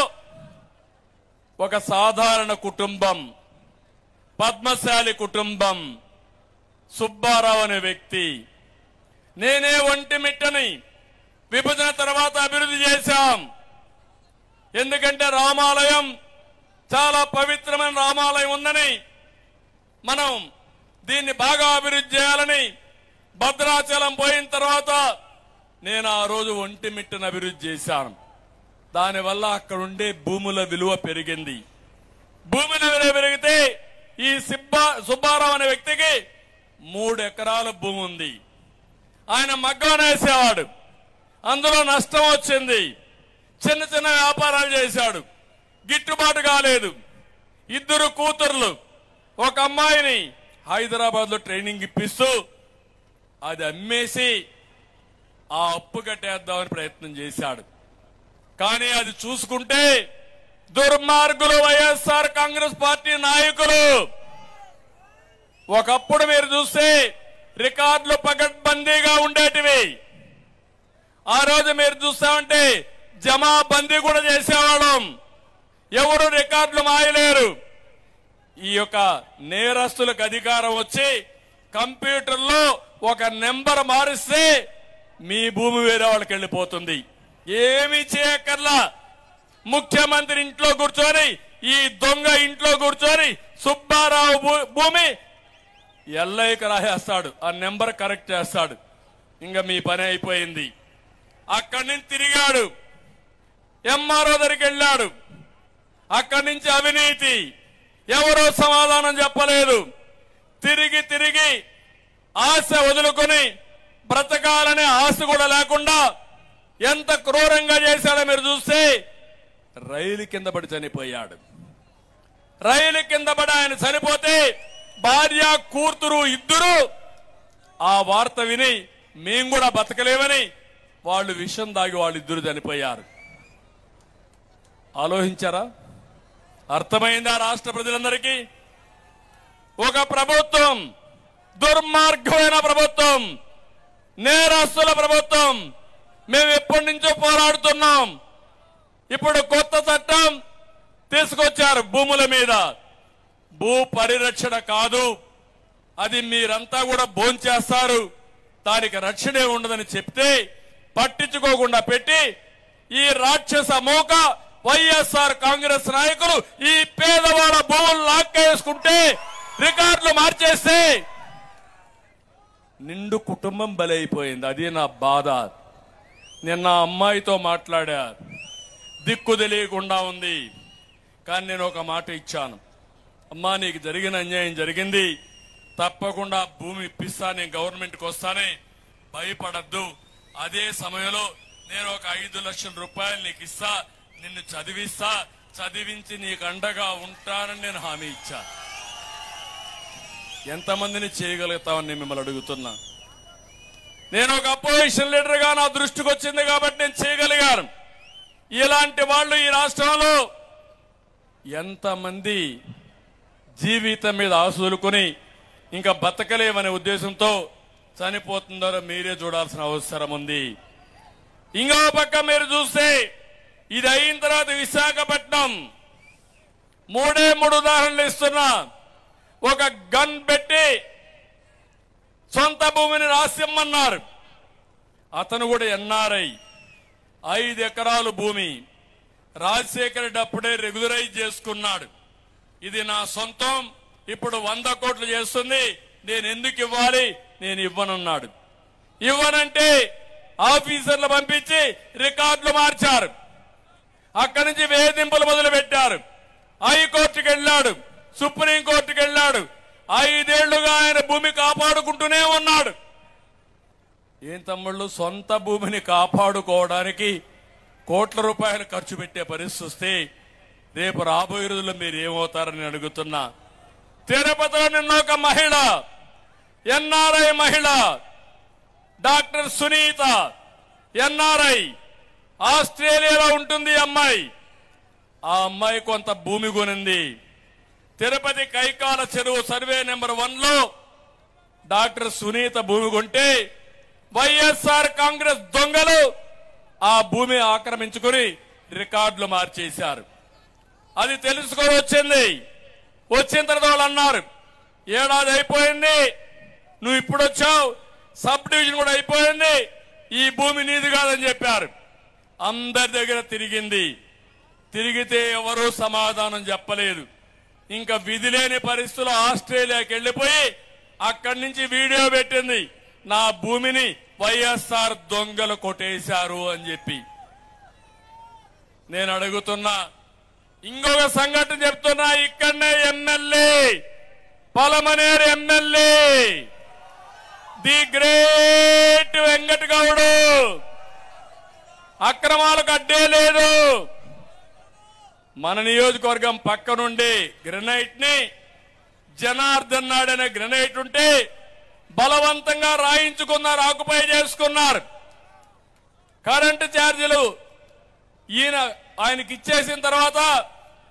ఒక సాధారణ కుటుంబం, పద్మశాలి కుటుంబం, సుబ్బారావు అనే వ్యక్తి. నేనే ఒంటిమిట్టని విభజన తర్వాత అభివృద్ధి చేశాం. ఎందుకంటే రామాలయం చాలా పవిత్రమైన రామాలయం ఉందని, మనం దీన్ని బాగా అభివృద్ధి చేయాలని భద్రాచలం పోయిన తర్వాత నేను ఆ రోజు ఒంటిమిట్టను అభివృద్ధి చేశాను. దానివల్ల అక్కడ ఉండే భూముల విలువ పెరిగింది. భూముల విలువ పెరిగితే ఈ సుబ్బారావు అనే వ్యక్తికి 3 ఎకరాల భూమి ఉంది. ఆయన మగ్గం వేసేవాడు. అందులో నష్టం వచ్చింది. చిన్న చిన్న వ్యాపారాలు చేశాడు. గిట్టుబాటు కాలేదు. 2 కూతుర్లు, ఒక అమ్మాయిని హైదరాబాద్ లో ట్రైనింగ్ ఇప్పిస్తూ అది అమ్మేసి ఆ అప్పు కట్టేద్దామని ప్రయత్నం చేశాడు. కానీ అది చూసుకుంటే దుర్మార్గులు వైఎస్ఆర్ కాంగ్రెస్ పార్టీ నాయకులు. ఒకప్పుడు మీరు చూస్తే రికార్డులు పకడ్బందీగా ఉండేటివి. ఆ రోజు మీరు చూస్తామంటే జమాబందీ కూడా చేసేవాళ్ళం. ఎవరు రికార్డులు మాయలేరు. ఈ ఈ యొక్క నేరస్తులకు అధికారం వచ్చి కంప్యూటర్లో ఒక నెంబర్ మారిస్తే మీ భూమి వేరే వాళ్ళకి వెళ్ళిపోతుంది. ఏమీ చేయక్కర్లా. ముఖ్యమంత్రి ఇంట్లో కూర్చొని, ఈ దొంగ ఇంట్లో కూర్చొని సుబ్బారావు భూమి ఎల్ఐకి రాసేస్తాడు, ఆ నెంబర్ కరెక్ట్ చేస్తాడు. ఇంకా మీ పని అయిపోయింది. అక్కడి నుంచి తిరిగాడు, ఎంఆర్ఓ దగ్గరికి వెళ్ళాడు. అక్కడి నుంచి అవినీతి, ఎవరో సమాధానం చెప్పలేదు. తిరిగి తిరిగి ఆశ వదులుకొని బ్రతకాలనే ఆశ కూడా లేకుండా ఎంత క్రూరంగా చేశాడో మీరు చూస్తే, రైలు కింద పడి చనిపోయాడు. రైలు కింద పడి ఆయన చనిపోతే భార్య కూతురు ఇద్దరు ఆ వార్త విని మేము కూడా బతకలేమని వాళ్ళు విషం దాగి వాళ్ళిద్దరు చనిపోయారు. ఆలోచించారా? అర్థమైందా రాష్ట్ర ప్రజలందరికీ? ఒక ప్రభుత్వం, దుర్మార్గమైన ప్రభుత్వం, నేరస్తుల ప్రభుత్వం. మేము ఎప్పటి నుంచో పోరాడుతున్నాం. ఇప్పుడు కొత్త చట్టం తీసుకొచ్చారు భూముల మీద. భూ పరిరక్షణ కాదు, అది మీరంతా కూడా భోంచేస్తారు, దానికి రక్షణే ఉండదని చెప్తే పట్టించుకోకుండా పెట్టి ఈ రాక్షస మోక వైఎస్ఆర్ కాంగ్రెస్ నాయకులు ఈ పేదవాళ్ళ భూములు లాక్కేసుకుంటే, రికార్డులు మార్చేస్తే నిండు కుటుంబం బలైపోయింది. అది నా బాధ. నిన్న అమ్మాయితో మాట్లాడా, దిక్కు తెలియకుండా ఉంది. కానీ నేను ఒక మాట ఇచ్చాను, అమ్మా నీకు జరిగిన అన్యాయం జరిగింది, తప్పకుండా భూమి ఇప్పిస్తా, నేను గవర్నమెంట్కి వస్తానే, భయపడద్దు. అదే సమయంలో నేను ఒక 5 లక్షల రూపాయలు నీకు ఇస్తా, నిన్ను చదివిస్తా, చదివించి నీకు అండగా ఉంటానని నేను హామీ ఇచ్చా. ఎంతమందిని చేయగలుగుతామని నేను మిమ్మల్ని అడుగుతున్నా. నేను ఒక అపోజిషన్ లీడర్ గా నా దృష్టికి వచ్చింది కాబట్టి నేను చేయగలిగాను. ఇలాంటి వాళ్ళు ఈ రాష్ట్రంలో ఎంతమంది జీవితం మీద ఆశలుకొని ఇంకా బతకలేమనే ఉద్దేశంతో చనిపోతుందో మీరే చూడాల్సిన అవసరం ఉంది. ఇంకో పక్క మీరు చూస్తే, ఇది అయిన తర్వాత విశాఖపట్నం 3 ఉదాహరణలు ఇస్తున్నా. ఒక గన్ పెట్టి సొంత భూమిని రాసిమ్మన్నారు. అతను కూడా ఎన్ఆర్ఐ, 5 ఎకరాలు భూమి రాజశేఖర రెడ్డి అప్పుడే రెగ్యులరైజ్ చేసుకున్నాడు. ఇది నా సొంతం, ఇప్పుడు 100 కోట్లు చేస్తుంది, నేను ఎందుకు ఇవ్వాలి, నేను ఇవ్వనన్నాడు. ఇవ్వనంటే ఆఫీసర్లు పంపించి రికార్డులు మార్చారు. అక్కడి నుంచి వేధింపులు మొదలు పెట్టారు. హైకోర్టుకు వెళ్ళాడు, సుప్రీంకోర్టుకు వెళ్ళాడు. 5 ఏళ్లుగా ఆయన భూమి కాపాడుకుంటూనే ఉన్నాడు. ఏం తమ్ముళ్ళు, సొంత భూమిని కాపాడుకోవడానికి కోట్ల రూపాయలు ఖర్చు పెట్టే పరిస్థితి వస్తే రేపు రాబోయే రోజుల్లో మీరు ఏమవుతారని అడుగుతున్నా. తిరుపతిలో నిన్న ఒక మహిళ, ఎన్ఆర్ఐ మహిళ, డాక్టర్ సునీత, ఎన్ఆర్ఐ, ఆస్ట్రేలియాలో ఉంటుంది అమ్మాయి. ఆ అమ్మాయి కొంత భూమి కొనింది. తిరుపతి కైకాల చెరువు సర్వే నెంబర్ 1లో డాక్టర్ సునీత భూమి కొంటే వైఎస్ఆర్ కాంగ్రెస్ దొంగలు ఆ భూమి ఆక్రమించుకుని రికార్డులు మార్చేశారు. అది తెలుసుకొని వచ్చింది. వచ్చిన తర్వాత వాళ్ళు అన్నారు, ఏడాది అయిపోయింది, నువ్వు ఇప్పుడు వచ్చావు, సబ్ డివిజన్ కూడా అయిపోయింది, ఈ భూమి నీది కాదని చెప్పారు. అందరి దగ్గర తిరిగింది. తిరిగితే ఎవరూ సమాధానం చెప్పలేదు. ఇంకా విధి లేని పరిస్థితుల్లో ఆస్ట్రేలియాకి వెళ్లిపోయి అక్కడి నుంచి వీడియో పెట్టింది, నా భూమిని వైఎస్ఆర్ దొంగలు కొట్టేశారు అని చెప్పి. నేను అడుగుతున్నా, ఇంకొక సంఘటన చెప్తున్నా. ఇక్కడనే MLA, Palamaner MLA, the great Venkata Gowda, అక్రమాలకు అడ్డే లేదు. మన నియోజకవర్గం పక్క నుండి గ్రెనైట్ ని, జనార్దన్ నాయుడు అనే గ్రెనైట్ ఉంటే బలవంతంగా రాయించుకున్నారు, ఆకుపై చేసుకున్నారు. కరెంటు ఛార్జీలు ఆయనకి ఇచ్చేసిన తర్వాత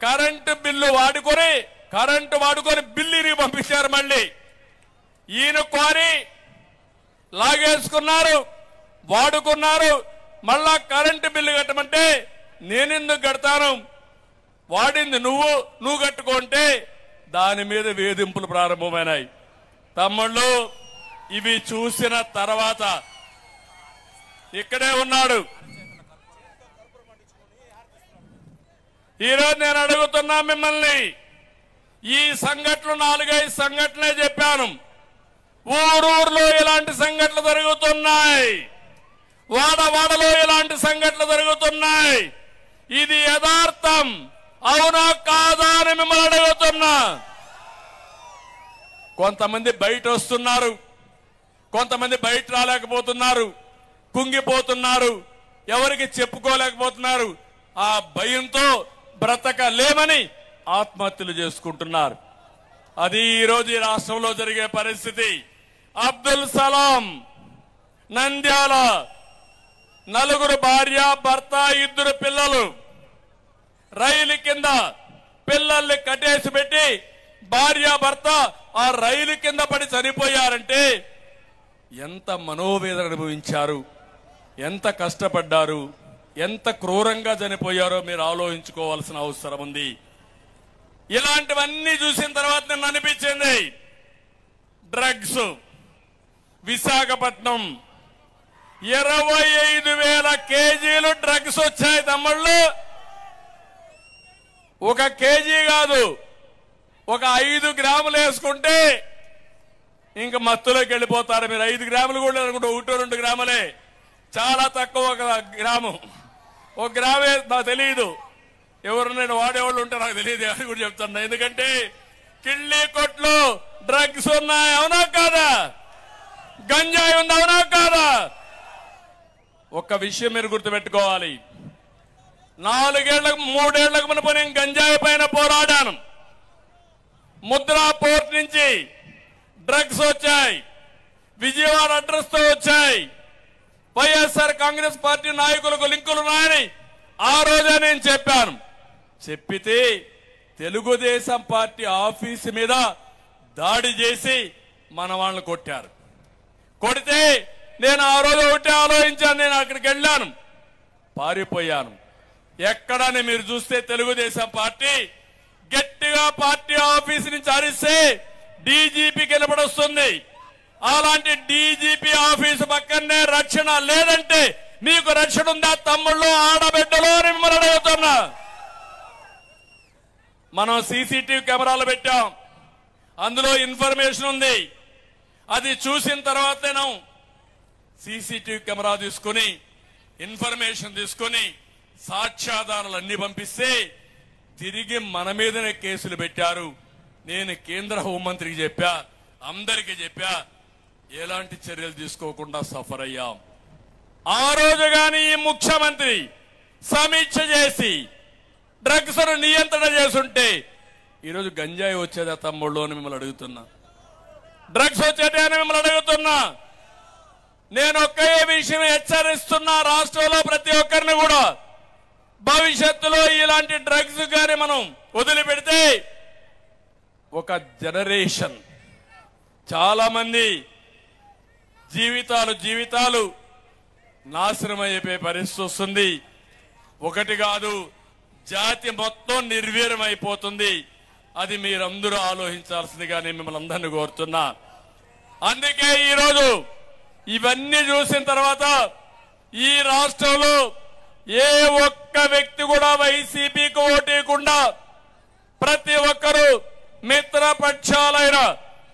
కరెంటు వాడుకొని బిల్లు ఇరిగి పంపించారు. మళ్ళీ ఈయన కోరి లాగేసుకున్నారు, వాడుకున్నారు. మళ్ళా కరెంటు బిల్లు కట్టమంటే నేనెందుకు కడతాను, వాడింది నువ్వు కట్టుకుంటే దాని మీద వేధింపులు ప్రారంభమైనాయి. తమ్ముళ్ళు, ఇవి చూసిన తర్వాత ఇక్కడే ఉన్నాడు. ఈరోజు నేను అడుగుతున్నా మిమ్మల్ని, ఈ సంఘటనలు 4-5 సంఘటనలే చెప్పాను. ఊరూరులో ఇలాంటి సంఘటనలు జరుగుతున్నాయి, వాడవాడలో ఇలాంటి సంఘటనలు జరుగుతున్నాయి. ఇది యథార్థం, అవునా కాదా అని మిమ్మల్ని అడుగుతున్నా. కొంతమంది బయట వస్తున్నారు, కొంతమంది బయట రాలేకపోతున్నారు, కుంగిపోతున్నారు, ఎవరికి చెప్పుకోలేకపోతున్నారు. ఆ భయంతో బ్రతకలేమని ఆత్మహత్యలు చేసుకుంటున్నారు. అది ఈరోజు ఈ రాష్ట్రంలో జరిగే పరిస్థితి. అబ్దుల్ సలాం, నంద్యాల, 4 భార్య భర్త 2 పిల్లలు, రైలు కింద పిల్లల్ని కట్టేసి పెట్టి భార్య భర్త ఆ రైలు కింద పడి చనిపోయారంటే ఎంత మనోవేదన అనుభవించారు, ఎంత కష్టపడ్డారు, ఎంత క్రూరంగా చనిపోయారో మీరు ఆలోచించుకోవాల్సిన అవసరం ఉంది. ఇలాంటివన్నీ చూసిన తర్వాత నేను అనిపించింది, డ్రగ్స్ విశాఖపట్నం 25,000 కేజీలు డ్రగ్స్ వచ్చాయి తమ్ముళ్ళు. 1 కేజీ కాదు, ఒక 5 గ్రాములు వేసుకుంటే ఇంక మత్తులోకి వెళ్ళిపోతారు మీరు. 5 గ్రాములు కూడా అనుకుంటే 1-2 గ్రాములే, చాలా తక్కువ. 1 గ్రాము, 1 గ్రామే నాకు తెలియదు. ఎవరు నేను వాడేవాళ్ళు ఉంటే నాకు తెలియదు అని కూడా చెప్తున్నా. ఎందుకంటే కిళ్ళీ కొట్లు డ్రగ్స్ ఉన్నాయి, అవునా కాదా? గంజాయి ఉంది, అవునా కాదా? ఒక్క విషయం మీరు గుర్తుపెట్టుకోవాలి, 3 ఏళ్లకు మునుపు నేను గంజాయి పైన పోరాడాను. ముద్రా పోర్ట్ నుంచి డ్రగ్స్ వచ్చాయి, విజయవాడ అడ్రస్ తో వచ్చాయి. వైఎస్ఆర్ కాంగ్రెస్ పార్టీ నాయకులకు లింకులు ఉన్నాయని ఆ రోజే నేను చెప్పాను. చెప్పితే తెలుగుదేశం పార్టీ ఆఫీసు మీద దాడి చేసి మన వాళ్ళని కొట్టారు. కొడితే నేను ఆ రోజు ఒకటే ఆలోచించాను, నేను అక్కడికి వెళ్ళాను, పారిపోయాను. ఎక్కడని మీరు చూస్తే తెలుగుదేశం పార్టీ గట్టిగా పార్టీ ఆఫీసు నుంచి అరిస్తే డీజీపీకి నిలబడొస్తుంది. అలాంటి డీజీపీ ఆఫీసు పక్కనే రక్షణ లేదంటే మీకు రక్షణ ఉందా తమ్ముళ్ళు, ఆడబిడ్డలు అని మిమ్మల్ని అడుగుతున్నా. మనం సీసీటీవీ కెమెరాలు పెట్టాం, అందులో ఇన్ఫర్మేషన్ ఉంది. అది చూసిన తర్వాత నేను సీసీటీవీ కెమెరా తీసుకుని ఇన్ఫర్మేషన్ తీసుకుని సాక్ష్యాధారాలు అన్ని పంపిస్తే తిరిగి మన మీదనే కేసులు పెట్టారు. నేను కేంద్ర హోంమంత్రికి చెప్పా, అందరికీ చెప్పా, ఎలాంటి చర్యలు తీసుకోకుండా సఫర్ అయ్యాం. ఆ రోజు గాని ఈ ముఖ్యమంత్రి సమీక్ష చేసి డ్రగ్స్ నియంత్రణ చేస్తుంటే ఈరోజు గంజాయి వచ్చేదా తమ్ముళ్ళు అని మిమ్మల్ని అడుగుతున్నా, డ్రగ్స్ వచ్చేటే అని మిమ్మల్ని అడుగుతున్నా. నేను ఒకే విషయం హెచ్చరిస్తున్నా రాష్ట్రంలో ప్రతి ఒక్కరిని కూడా, భవిష్యత్తులో ఇలాంటి డ్రగ్స్ గాని మనం వదిలిపెడితే ఒక జనరేషన్, చాలా మంది జీవితాలు నాశనం అయిపోయే పరిస్థితి వస్తుంది. ఒకటి కాదు, జాతి మొత్తం నిర్వీర్యం అయిపోతుంది. అది మీరందరూ ఆలోచించాల్సిందిగా నేను మిమ్మల్ని అందరినీ కోరుతున్నా. అందుకే ఈరోజు ఇవన్నీ చూసిన తర్వాత ఈ రాష్ట్రంలో ఏ ఒక్క వ్యక్తి కూడా వైసీపీకి ఓటేయకుండా ప్రతి ఒక్కరూ మిత్రపక్షాలైన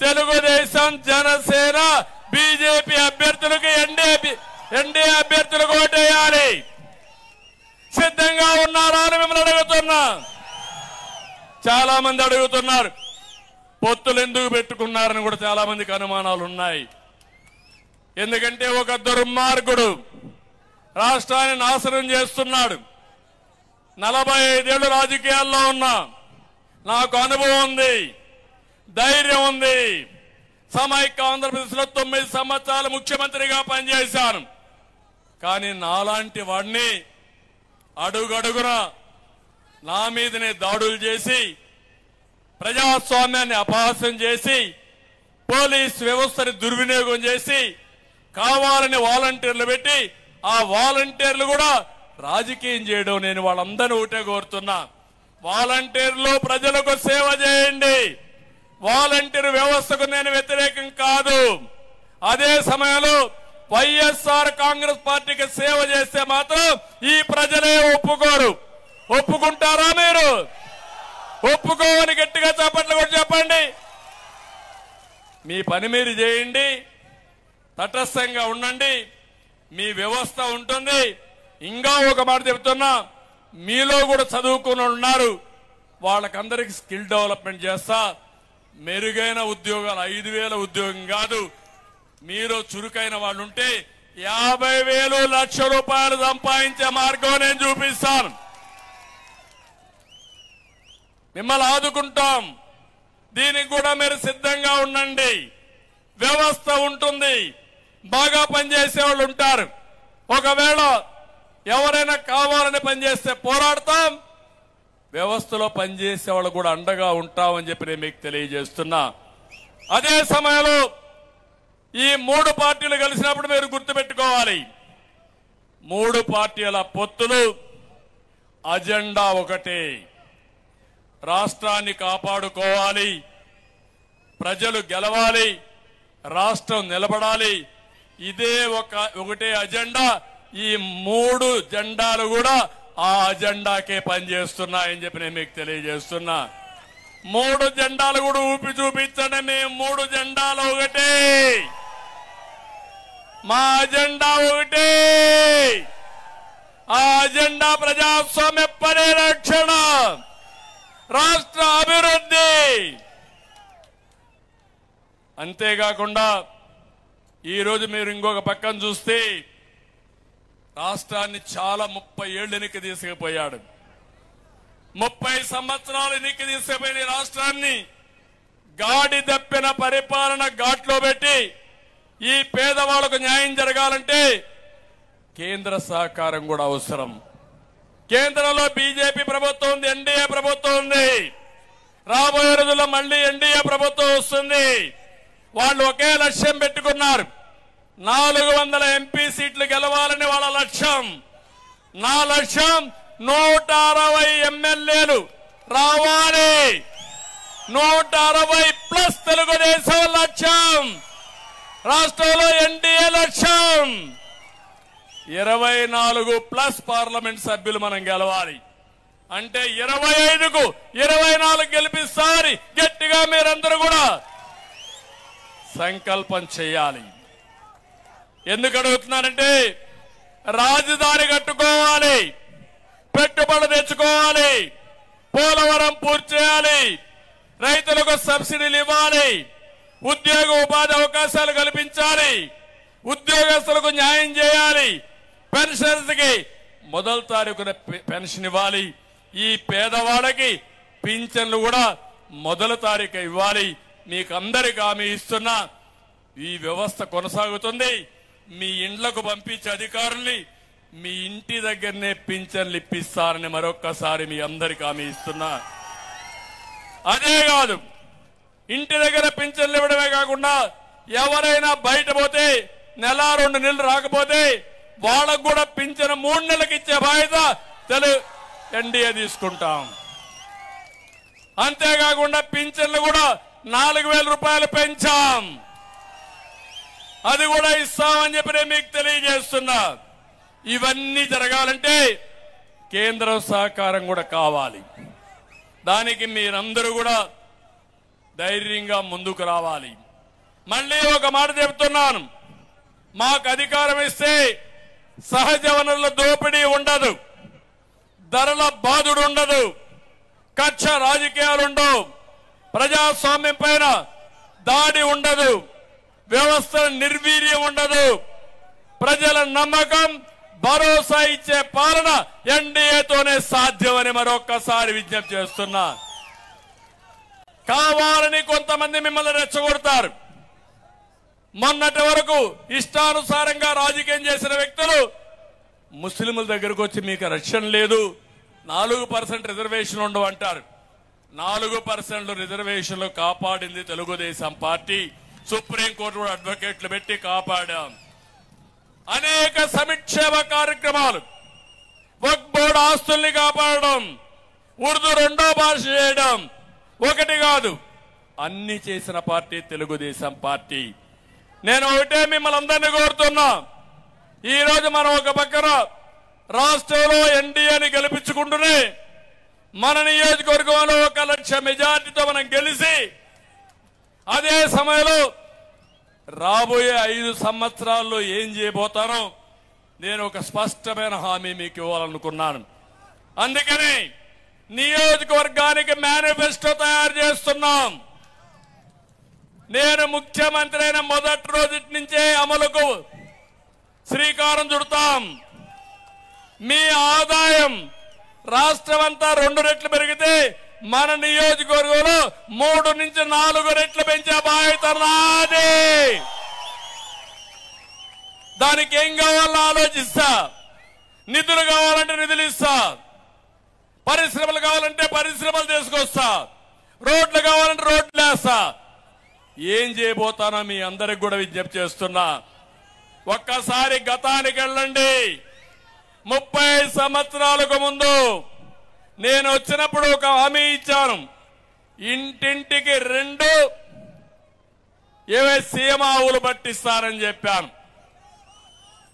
తెలుగుదేశం, జనసేన, బీజేపీ అభ్యర్థులకు ఎన్డీఏ అభ్యర్థులకు ఓటేయాలి. సిద్ధంగా ఉన్నారా అని మిమ్మల్ని అడుగుతున్నా. చాలా మంది అడుగుతున్నారు పొత్తులు ఎందుకు పెట్టుకున్నారని కూడా చాలా మందికి అనుమానాలు ఉన్నాయి. ఎందుకంటే ఒక దుర్మార్గుడు రాష్ట్రాన్ని నాశనం చేస్తున్నాడు. 45 ఏళ్ళు రాజకీయాల్లో ఉన్నా, నాకు అనుభవం ఉంది, ధైర్యం ఉంది. సమైక్య ఆంధ్రప్రదేశ్ లో 9 సంవత్సరాలు ముఖ్యమంత్రిగా పనిచేశాను. కానీ నాలాంటి వాడిని అడుగడుగున నా మీదనే దాడులు చేసి ప్రజాస్వామ్యాన్ని అపహాస్యం చేసి పోలీస్ వ్యవస్థని దుర్వినియోగం చేసి కావాలని వాలంటీర్లు పెట్టి ఆ వాలంటీర్లు కూడా రాజకీయం చేయడం. నేను వాళ్ళందరినీ ఒకటే కోరుతున్నా, వాలంటీర్లు ప్రజలకు సేవ చేయండి. వాలంటీర్ వ్యవస్థకు నేను వ్యతిరేకం కాదు. అదే సమయంలో వైఎస్ఆర్ కాంగ్రెస్ పార్టీకి సేవ చేస్తే మాత్రం ఈ ప్రజలే ఒప్పుకోరు. ఒప్పుకుంటారా మీరు? ఒప్పుకోవని గట్టిగా చప్పట్లు కూడా చెప్పండి. మీ పని మీరు చేయండి, తటస్థంగా ఉండండి, మీ వ్యవస్థ ఉంటుంది. ఇంకా ఒక మాట చెప్తున్నా, మీలో కూడా చదువుకుని ఉన్నారు, వాళ్ళకందరికి స్కిల్ డెవలప్మెంట్ చేస్తా. మెరుగైన ఉద్యోగాలు 5,000 ఉద్యోగం కాదు, మీరు చురుకైన వాళ్ళు ఉంటే 50,000 లక్ష రూపాయలు సంపాదించే మార్గం నేను చూపిస్తాను. మిమ్మల్ని ఆదుకుంటాం. దీనికి కూడా మీరు సిద్ధంగా ఉండండి. వ్యవస్థ ఉంటుంది, బాగా పనిచేసే వాళ్ళు ఉంటారు. ఒకవేళ ఎవరైనా కావాలని పనిచేస్తే పోరాడతాం, వ్యవస్థలో పనిచేసే వాళ్ళు కూడా అండగా ఉంటామని చెప్పి నేను మీకు తెలియజేస్తున్నా. అదే సమయంలో ఈ 3 పార్టీలు కలిసినప్పుడు మీరు గుర్తుపెట్టుకోవాలి, 3 పార్టీల పొత్తులు అజెండా ఒకటే. రాష్ట్రాన్ని కాపాడుకోవాలి, ప్రజలు గెలవాలి, రాష్ట్రం నిలబడాలి. ఇదే ఒకటే అజెండా. ఈ 3 జెండాలు కూడా ఆ అజెండాకే పనిచేస్తున్నాయని చెప్పి నేను మీకు తెలియజేస్తున్నా. 3 జెండాలు కూడా ఊపి చూపించండి. మేము 3 జెండాలు ఒకటే, మా అజెండా ఒకటే. ఆ అజెండా ప్రజాస్వామ్య పరిరక్షణ, రాష్ట్ర అభివృద్ధి. అంతేకాకుండా ఈరోజు మీరు ఇంకొక పక్కన చూస్తే రాష్ట్రాన్ని చాలా 30 ఏళ్ళు వెనక్కి తీసుకుపోయాడు. 30 సంవత్సరాలు వెనక్కి తీసుకుపోయిన రాష్ట్రాన్ని గాడి దప్పిన పరిపాలన ఘాట్లో పెట్టి ఈ పేదవాళ్లకు న్యాయం జరగాలంటే కేంద్ర సహకారం కూడా అవసరం. కేంద్రంలో బీజేపీ ప్రభుత్వం ఉంది, ఎన్డీఏ ప్రభుత్వం ఉంది. రాబోయే రోజుల్లో మళ్లీ ఎన్డీఏ ప్రభుత్వం వస్తుంది. వాళ్ళు ఒకే లక్ష్యం పెట్టుకున్నారు, 400 ఎంపీ సీట్లు గెలవాలని వాళ్ళ లక్ష్యం. నా లక్ష్యం 160 ఎమ్మెల్యేలు రావాలి. 160+ తెలుగుదేశం లక్ష్యం. రాష్ట్రంలో ఎన్డీఏ లక్ష్యం 24+ పార్లమెంట్ సభ్యులు మనం గెలవాలి. అంటే 25కు 24 గెలిపిస్తారని గట్టిగా మీరందరూ కూడా సంకల్పం చేయాలి. ఎందుకు అడుగుతున్నానంటే, రాజధాని కట్టుకోవాలి, పెట్టుబడులు తెచ్చుకోవాలి, పోలవరం పూర్తి చేయాలి, రైతులకు సబ్సిడీలు ఇవ్వాలి, ఉద్యోగ ఉపాధి అవకాశాలు కల్పించాలి, ఉద్యోగస్తులకు న్యాయం చేయాలి, పెన్షనర్స్ కి 1వ తారీఖున పెన్షన్ ఇవ్వాలి, ఈ పేదవాళ్ళకి పింఛన్లు కూడా 1వ తారీఖు ఇవ్వాలి. మీకు అందరికి హామీ ఇస్తున్నా, ఈ వ్యవస్థ కొనసాగుతుంది. మీ ఇండ్లకు పంపించే అధికారుల్ని మీ ఇంటి దగ్గరనే పింఛన్లు ఇప్పిస్తారని మరొక్కసారి మీ అందరికి హామీ ఇస్తున్నా. అదే కాదు, ఇంటి దగ్గర పింఛన్లు ఇవ్వడమే కాకుండా ఎవరైనా బయట పోతే నెల 2 నెలలు రాకపోతే వాళ్ళకు కూడా పింఛను 3 నెలలకు ఇచ్చే బాధ్యత ఎన్డీఏ తీసుకుంటాం. అంతేకాకుండా పింఛన్లు కూడా 4,000 రూపాయలు పెంచాం, అది కూడా ఇస్తామని చెప్పి నేను మీకు తెలియజేస్తున్నా. ఇవన్నీ జరగాలంటే కేంద్రం సహకారం కూడా కావాలి. దానికి మీరందరూ కూడా ధైర్యంగా ముందుకు రావాలి. మళ్ళీ ఒక మాట చెప్తున్నాను, మాకు అధికారం ఇస్తే సహజ వనరుల దోపిడీ ఉండదు, ధరల బాధుడు ఉండదు, కక్ష రాజకీయాలు ఉండవు, ప్రజాస్వామ్యం పైన దాడి ఉండదు, వ్యవస్థ నిర్వీర్యం ఉండదు, ప్రజల నమ్మకం భరోసా ఇచ్చే పాలన ఎన్డీఏతోనే సాధ్యమని మరొక్కసారి విజ్ఞప్తి చేస్తున్నా. కావాలని కొంతమంది మిమ్మల్ని రెచ్చగొడతారు. మొన్నటి వరకు ఇష్టానుసారంగా రాజకీయం చేసిన వ్యక్తులు ముస్లింల దగ్గరకు వచ్చి మీకు రక్షణ లేదు, 4% రిజర్వేషన్ ఉండవు అంటారు. 4% రిజర్వేషన్లు కాపాడింది తెలుగుదేశం పార్టీ. సుప్రీంకోర్టు కూడా అడ్వకేట్లు పెట్టి కాపాడాం. అనేక సంక్షేమ కార్యక్రమాలు, వక్ఫ్ బోర్డు ఆస్తుల్ని కాపాడడం, ఉర్దూ 2వ భాష చేయడం, ఒకటి కాదు అన్ని చేసిన పార్టీ తెలుగుదేశం పార్టీ. నేను ఒకటే మిమ్మల్ని అందరినీ కోరుతున్నా, ఈ రోజు మనం ఒక పక్కన రాష్ట్రంలో ఎన్డీఏని గెలిపించుకుంటూనే మన నియోజకవర్గంలో 1 లక్ష మెజార్టీతో మనం గెలిచి అదే సమయంలో రాబోయే 5 సంవత్సరాల్లో ఏం చేయబోతానో నేను ఒక స్పష్టమైన హామీ మీకు ఇవ్వాలనుకున్నాను. అందుకని నియోజకవర్గానికి మేనిఫెస్టో తయారు చేస్తున్నాం. నేను ముఖ్యమంత్రి అయిన మొదటి రోజు నుంచే అమలుకు శ్రీకారం చుడతాం. మీ ఆదాయం రాష్ట్రం అంతా 2 రెట్లు పెరిగితే మన నియోజకవర్గంలో 3 నుంచి 4 రెట్లు పెంచే బాధ్యత నాది. దానికి ఏం కావాలో ఆలోచిస్తా. నిధులు కావాలంటే నిధులు ఇస్తా, పరిశ్రమలు కావాలంటే పరిశ్రమలు తీసుకొస్తా, రోడ్లు కావాలంటే రోడ్లు వేస్తా. ఏం చేయబోతానో మీ అందరికి కూడా విజ్ఞప్తి చేస్తున్నా. ఒక్కసారి గతానికి వెళ్ళండి. 30 సంవత్సరాలకు ముందు నేను వచ్చినప్పుడు ఒక హామీ ఇచ్చాను, ఇంటింటికి 2 సీమ ఆవులు పట్టిస్తారని చెప్పాను.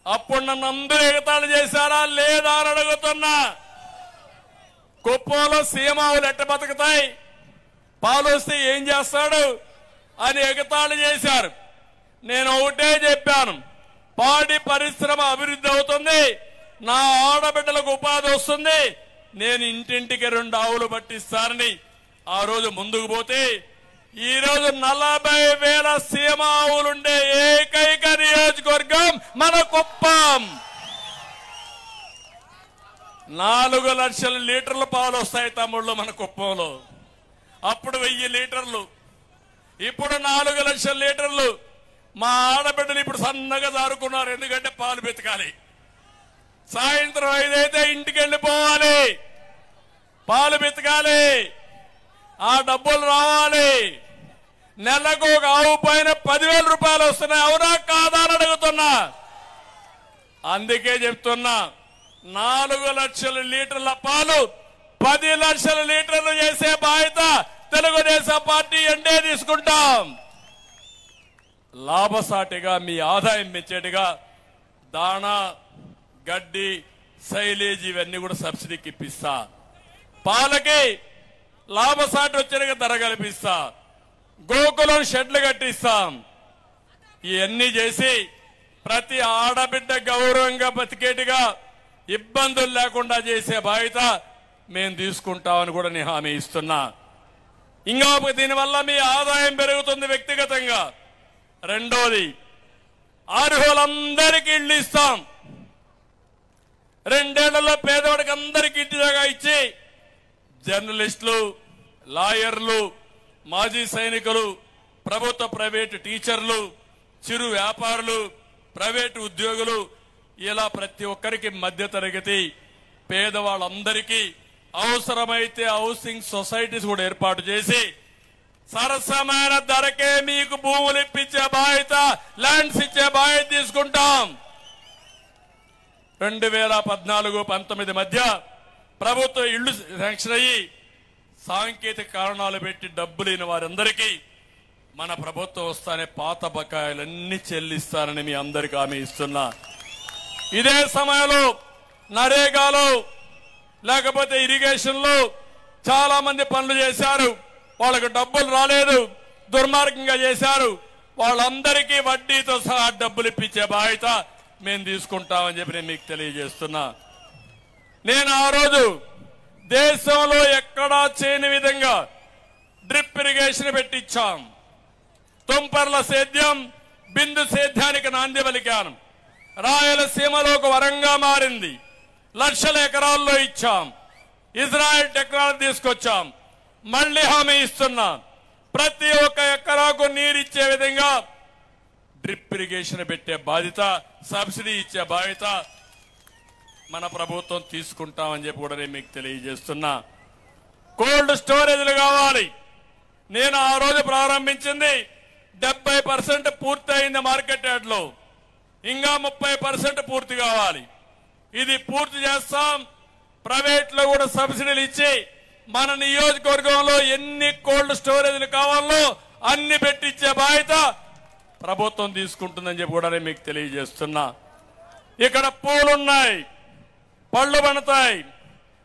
అప్పుడు నన్ను అందరూ ఎగతాళి చేశారా లేదా అని అడుగుతున్నా. కుప్పంలో సీమ ఆవులు ఎట్ట బతుకుతాయి, పాలు వస్తే ఏం చేస్తాడు అని ఎగతాళి చేశారు. నేను ఒకటే చెప్పాను, పాడి పరిశ్రమ అభివృద్ధి అవుతుంది, నా ఆడబిడ్డలకు ఉపాధి వస్తుంది, నేను ఇంటింటికి 2 ఆవులు పట్టిస్తానని ఆ రోజు ముందుకు పోతే ఈ రోజు 40,000 సీమ ఆవులుండే ఏకైక నియోజకవర్గం మన కుప్పం. 4 లక్షల లీటర్ల పాలు వస్తాయి తమ్ముళ్ళు మన కుప్పంలో. అప్పుడు 1000 లీటర్లు, ఇప్పుడు 4 లక్షల లీటర్లు. మా ఆడబిడ్డలు ఇప్పుడు సన్నగా దారుకున్నారు, ఎందుకంటే పాలు బెతకాలి. సాయంత్రం 5 అయితే ఇంటికి వెళ్ళిపోవాలి, పాలు బెతకాలి, ఆ డబ్బులు రావాలి. నెలకు ఒక ఆవు పైన 10,000 రూపాయలు వస్తున్నాయి. అవునా కాదా అని అడుగుతున్నా. అందుకే చెప్తున్నా, 4 లక్షల లీటర్ల పాలు 10 లక్షల లీటర్లు చేసే బాధ్యత తెలుగుదేశం పార్టీ ఎన్డీఏ తీసుకుంటాం. లాభసాటిగా మీ ఆదాయం పెంచేట్టుగా దాణా, గడ్డి, సైలేజ్ ఇవన్నీ కూడా సబ్సిడీకి ఇప్పిస్తా. పాలకి లాభసాటి వచ్చేట్టుగా ధర కల్పిస్తా. గోకులం షెడ్లు కట్టిస్తాం. ఇవన్నీ చేసి ప్రతి ఆడబిడ్డ గౌరవంగా బతికేట్టుగా ఇబ్బందులు లేకుండా చేసే బాధ్యత మేము తీసుకుంటామని కూడా నేను హామీ ఇస్తున్నా. ఇంకా దీనివల్ల మీ ఆదాయం పెరుగుతుంది వ్యక్తిగతంగా. రెండోది, అర్హులందరికీ ఇళ్లు ఇస్తాం. 2 ఏళ్లలో పేదవాడికి అందరికీ ఇంటి జాగా ఇచ్చి జర్నలిస్టులు, లాయర్లు, మాజీ సైనికులు, ప్రభుత్వ ప్రైవేటు టీచర్లు, చిరు వ్యాపారులు, ప్రైవేటు ఉద్యోగులు, ఇలా ప్రతి ఒక్కరికి మధ్యతరగతి పేదవాళ్ళందరికీ అవసరమైతే హౌసింగ్ సొసైటీస్ కూడా ఏర్పాటు చేసి సరసమైన ధరకే మీకు భూములు ఇప్పించే బాధ్యత, ల్యాండ్స్ ఇచ్చే బాధ్యత తీసుకుంటాం. 2014-19 మధ్య ప్రభుత్వ ఇళ్లు శాంక్షన్ అయ్యి సాంకేతిక కారణాలు పెట్టి డబ్బు లేని వారందరికీ మన ప్రభుత్వం వస్తానే పాత బకాయిలన్నీ చెల్లిస్తానని మీ అందరికీ హామీ ఇస్తున్నా. ఇదే సమయంలో నరేగాలో లేకపోతే ఇరిగేషన్ లో చాలా మంది పనులు చేశారు, వాళ్ళకు డబ్బులు రాలేదు, దుర్మార్గంగా చేశారు. వాళ్ళందరికీ వడ్డీతో సహా డబ్బులు ఇప్పించే బాధ్యత మేము తీసుకుంటామని చెప్పి నేను మీకు తెలియజేస్తున్నా. నేను ఆ రోజు దేశంలో ఎక్కడా చేయని విధంగా డ్రిప్ ఇరిగేషన్ పెట్టించాం. తుంపర్ల సేద్యం బిందు సేద్యానికి నాంది పలికాను. రాయలసీమలో ఒక వరంగా మారింది. లక్షల ఎకరాల్లో ఇచ్చాం. ఇజ్రాయెల్ టెక్నాలజీ తీసుకొచ్చాం. మళ్లీ హామీ ఇస్తున్నా, ప్రతి ఒక్క ఎకరాకు నీరిచ్చే విధంగా డ్రిప్ ఇరిగేషన్ పెట్టే బాధ్యత, సబ్సిడీ ఇచ్చే బాధ్యత మన ప్రభుత్వం తీసుకుంటామని చెప్పి కూడా నేను మీకు తెలియజేస్తున్నా. కోల్డ్ స్టోరేజ్లు కావాలి. నేను ఆ రోజు ప్రారంభించింది 70% పూర్తి అయింది మార్కెట్ యార్డ్లో, ఇంకా 30% పూర్తి కావాలి. ఇది పూర్తి చేస్తాం. ప్రైవేట్ లో కూడా సబ్సిడీలు ఇచ్చి మన నియోజకవర్గంలో ఎన్ని కోల్డ్ స్టోరేజ్లు కావాలో అన్ని పెట్టించే బాధ్యత ప్రభుత్వం తీసుకుంటుందని చెప్పి కూడా నేను మీకు తెలియజేస్తున్నా. ఇక్కడ పూలున్నాయి, పళ్ళు పండుతాయి,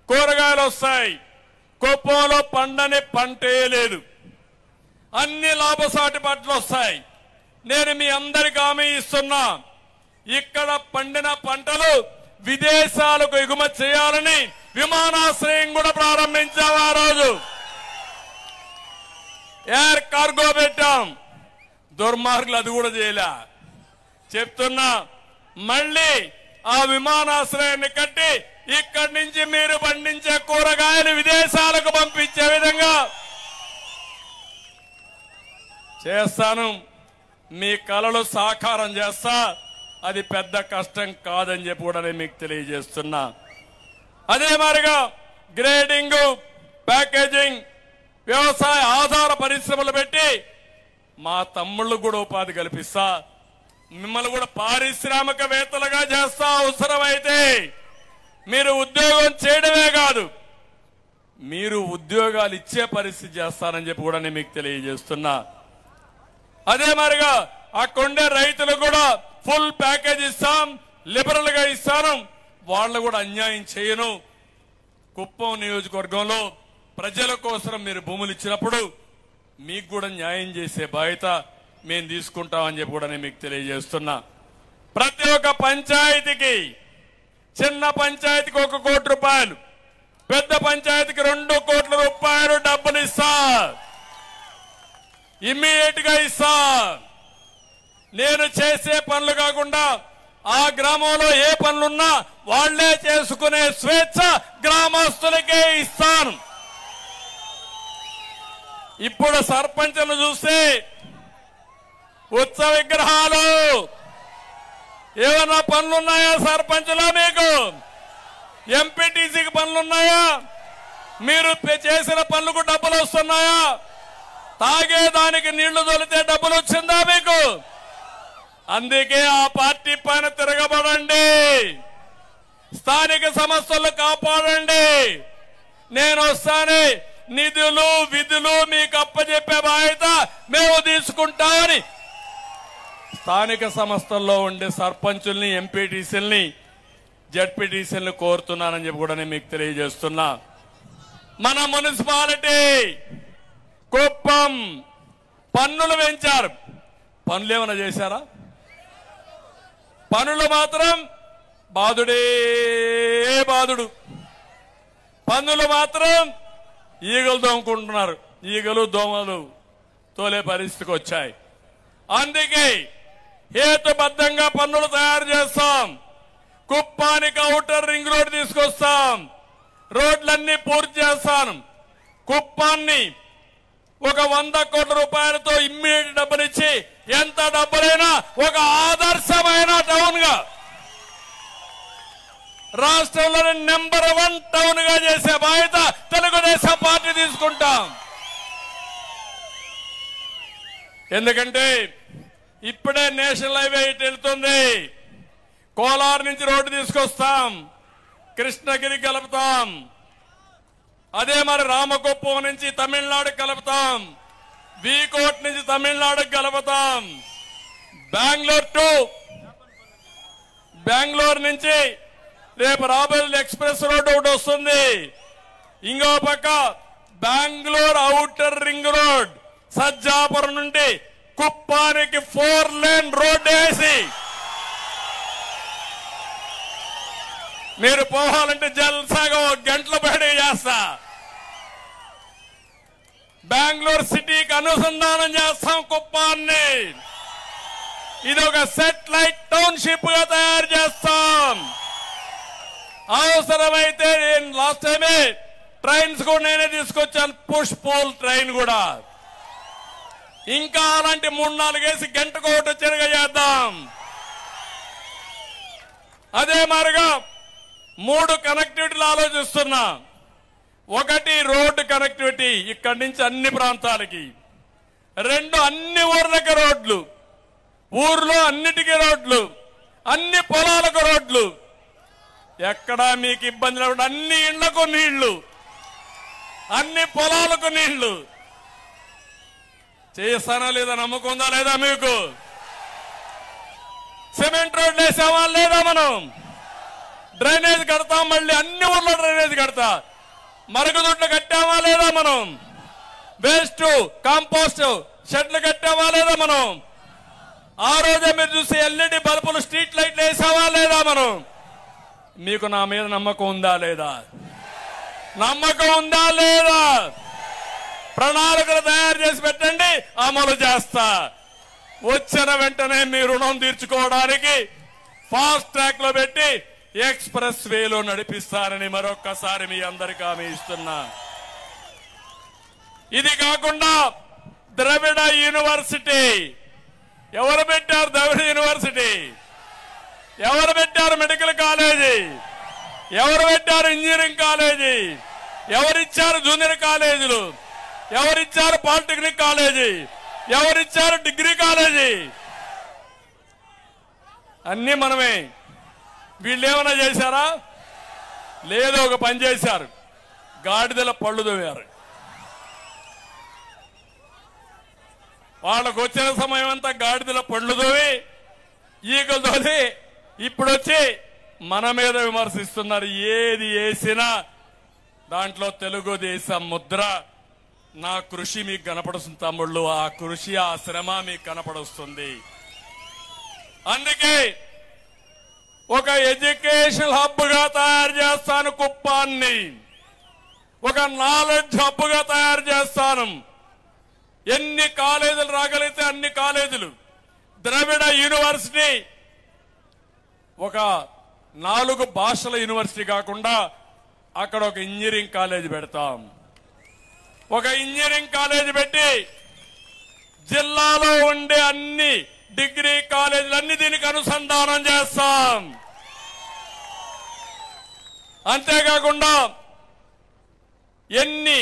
కూరగాయలు వస్తాయి. కుప్పంలో పండని పంటే లేదు, అన్ని లాభసాటి పంటలు వస్తాయి. నేను మీ అందరికి హామీ ఇస్తున్నా, ఇక్కడ పండిన పంటలు విదేశాలకు ఎగుమతి చేయాలని విమానాశ్రయం కూడా ప్రారంభించాం. ఆ రోజు ఎయిర్ కార్గో పెట్టాం. దుర్మార్గులు అది కూడా చేయలే. చెప్తున్నా, మళ్ళీ ఆ విమానాశ్రయాన్ని కట్టి ఇక్కడి నుంచి మీరు పండించే కూరగాయలు విదేశాలకు పంపించే విధంగా చేస్తాను. మీ కలలు సాకారం చేస్తా. అది పెద్ద కష్టం కాదని చెప్పి కూడా నేను మీకు తెలియజేస్తున్నా. అదే మాదిరిగా గ్రేడింగ్, ప్యాకేజింగ్, వ్యవసాయ ఆధార పరిశ్రమలు పెట్టి మా తమ్ముళ్ళు కూడా ఉపాధి కల్పిస్తా. మిమ్మల్ని కూడా పారిశ్రామికవేత్తలుగా చేస్తా. అవసరమైతే మీరు ఉద్యోగం చేయడమే కాదు, మీరు ఉద్యోగాలు ఇచ్చే పరిస్థితి చేస్తానని చెప్పి కూడా నేను మీకు తెలియజేస్తున్నా. అదే మాదిరిగా అక్కడుండే రైతులు కూడా ఫుల్ ప్యాకేజ్ ఇస్తాం, లిబరల్ గా ఇస్తాను. వాళ్ళు కూడా అన్యాయం చేయను. కుప్పం నియోజకవర్గంలో ప్రజల కోసం మీరు భూములు ఇచ్చినప్పుడు మీకు కూడా న్యాయం చేసే బాధ్యత మేము తీసుకుంటామని చెప్పి కూడా నేను మీకు తెలియజేస్తున్నా. ప్రతి ఒక్క పంచాయతీకి, చిన్న పంచాయతీకి 1 కోటి రూపాయలు, పెద్ద పంచాయతీకి 2 కోట్ల రూపాయలు డబ్బులు ఇస్తా. ఇమ్మీడియట్ గా ఇస్తా. నేను చేసే పనులు కాకుండా ఆ గ్రామంలో ఏ పనులున్నా వాళ్లే చేసుకునే స్వేచ్ఛ గ్రామస్తులకే ఇస్తాను. ఇప్పుడు సర్పంచ్ను చూస్తే ఉత్సవ విగ్రహాలు ఏమన్నా పనులున్నాయా? సర్పంచ్లో మీకు ఎంపీటీసీకి పనులున్నాయా? మీరు చేసిన పనులకు డబ్బులు వస్తున్నాయా? తాగేదానికి నీళ్లు తొలితే డబ్బులు వచ్చిందా మీకు? అందుకే ఆ పార్టీ పైన తిరగబడండి, స్థానిక సంస్థలు కాపాడండి. నేను వస్తానే నిధులు విధులు మీకు అప్పచెప్పే బాధ్యత మేము తీసుకుంటామని స్థానిక సంస్థల్లో ఉండే సర్పంచుల్ని, ఎంపీటీసీల్ని, జడ్పీటీసీల్ని కోరుతున్నానని చెప్పి కూడా నేను మీకు తెలియజేస్తున్నా. మన మున్సిపాలిటీ కుప్పం పన్నులు పెంచారు. పనులు ఏమైనా చేశారా? పనులు మాత్రం బాధుడే బాధుడు. పన్నులు మాత్రం ఈగలు దోముకుంటున్నారు. ఈగలు దోమలు తోలే పరిస్థితికి వచ్చాయి. అందుకే హేతుబద్ధంగా పన్నులు తయారు చేస్తాం. కుప్పానికి ఔటర్ రింగ్ రోడ్ తీసుకొస్తాం. రోడ్లన్నీ పూర్తి చేస్తాను. కుప్పాన్ని ఒక 100 కోట్ల రూపాయలతో ఇమ్మీడియట్ డబ్బులిచ్చి ఎంత డబ్బులైనా ఒక ఆదర్శమైన టౌన్ గా, రాష్ట్రంలోని నెంబర్ 1 టౌన్ గా చేసే బాధ్యత తెలుగుదేశం పార్టీ తీసుకుంటాం. ఎందుకంటే ఇప్పుడే నేషనల్ హైవే ఇటు వెళ్తుంది. కోలార్ నుంచి రోడ్డు తీసుకొస్తాం, కృష్ణగిరి కలుపుతాం. అదే మరి రామకుప్పం నుంచి తమిళనాడు కలుపుతాం, వీకోట్ నుంచి తమిళనాడుకు కలుపుతాం. బెంగళూరు నుంచి రేపు రాబోయే ఎక్స్ప్రెస్ రోడ్ ఒకటి వస్తుంది. ఇంకో పక్క Bengaluru outer ring road Sajjapuram నుండి కుప్పానికి 4 లేన్ రోడ్ వేసి మీరు పోవాలంటే జల్సాగా 1 గంటల బయట చేస్తా. బెంగళూరు సిటీకి అనుసంధానం చేస్తాం కుప్పాన్ని. ఇది ఒక సెటిలైట్ టౌన్షిప్ గా తయారు చేస్తాం. అవసరమైతే లాస్ట్ టైమే ట్రైన్స్ కూడా నేనే తీసుకొచ్చాను, పుష్ పోల్ ట్రైన్ కూడా. ఇంకా అలాంటి 3-4 వేసి గంటకు ఒకటి వచ్చేగా చేద్దాం. అదే మాదిరిగా 3 కనెక్టివిటీలు ఆలోచిస్తున్నా. 1 రోడ్డు కనెక్టివిటీ ఇక్కడి నుంచి అన్ని ప్రాంతాలకి. 2 అన్ని ఊర్లకి రోడ్లు, ఊర్లో అన్నిటికీ రోడ్లు, అన్ని పొలాలకు రోడ్లు. ఎక్కడా మీకు ఇబ్బంది లేకుండా అన్ని ఇళ్లకు నీళ్లు. అన్ని పొలాలకు నీళ్లు చేస్తానా లేదా? నమ్మకం ఉందా లేదా మీకు? సిమెంట్ రోడ్లు వేసామా లేదా? మనం డ్రైనేజ్ కడతాం, మళ్ళీ అన్ని ఊర్లో డ్రైనేజ్ కడతా. మరుగుదొడ్లు కట్టామా లేదా? మనం వేస్ట్ కాంపోస్ట్ షెడ్లు కట్టామా లేదా? మనం ఆ రోజే మీరు చూసి ఎల్ఈడి బల్బులు స్ట్రీట్ లైట్లు వేసామా లేదా? మనం మీకు నా మీద నమ్మకం ఉందా లేదా? నమ్మకం ఉందా లేదా? ప్రణాళికలు తయారు చేసి పెట్టండి, అమలు చేస్తా. వచ్చిన వెంటనే మీ రుణం తీర్చుకోవడానికి ఫాస్ట్ ట్రాక్ లో పెట్టి ఎక్స్ప్రెస్ వేలో నడిపిస్తారని మరొక్కసారి మీ అందరికీ హామీ ఇస్తున్నా. ఇది కాకుండా ద్రవిడ యూనివర్సిటీ ఎవరు పెట్టారు? ద్రవిడ యూనివర్సిటీ ఎవరు పెట్టారు? మెడికల్ కాలేజీ ఎవరు పెట్టారు? ఇంజనీరింగ్ కాలేజీ ఎవరిచ్చారు? జూనియర్ కాలేజీలు ఎవరిచ్చారు? పాలిటెక్నిక్ కాలేజీ ఎవరిచ్చారు? డిగ్రీ కాలేజీ అన్ని మనమే. వీళ్ళు ఏమైనా చేశారా? లేదు. ఒక పని చేశారు, గాడిదల పళ్ళు తవ్వారు. వాళ్ళకు వచ్చిన సమయం అంతా గాడిదల పళ్ళు తోవి ఈగలు తోలి ఇప్పుడు వచ్చి మన మీద విమర్శిస్తున్నారు. ఏది వేసినా దాంట్లో తెలుగుదేశం ముద్ర. నా కృషి మీకు కనపడుతుంది తమ్ముళ్ళు, ఆ కృషి ఆ శ్రమ మీకు కనపడుస్తుంది. అందుకే ఒక ఎడ్యుకేషన్ హబ్ గా తయారు చేస్తాను కుప్పాన్ని, ఒక నాలెడ్జ్ హబ్ గా తయారు చేస్తాను. ఎన్ని కాలేజీలు రాగలిగితే అన్ని కాలేజీలు. ద్రవిడ యూనివర్సిటీ ఒక 4 భాషల యూనివర్సిటీ కాకుండా అక్కడ ఒక ఇంజనీరింగ్ కాలేజ్ పెడతాం. ఒక ఇంజనీరింగ్ కాలేజ్ పెట్టి జిల్లాలో ఉండే అన్ని డిగ్రీ కాలేజీలన్నీ దీనికి అనుసంధానం చేస్తాం. అంతేకాకుండా ఎన్ని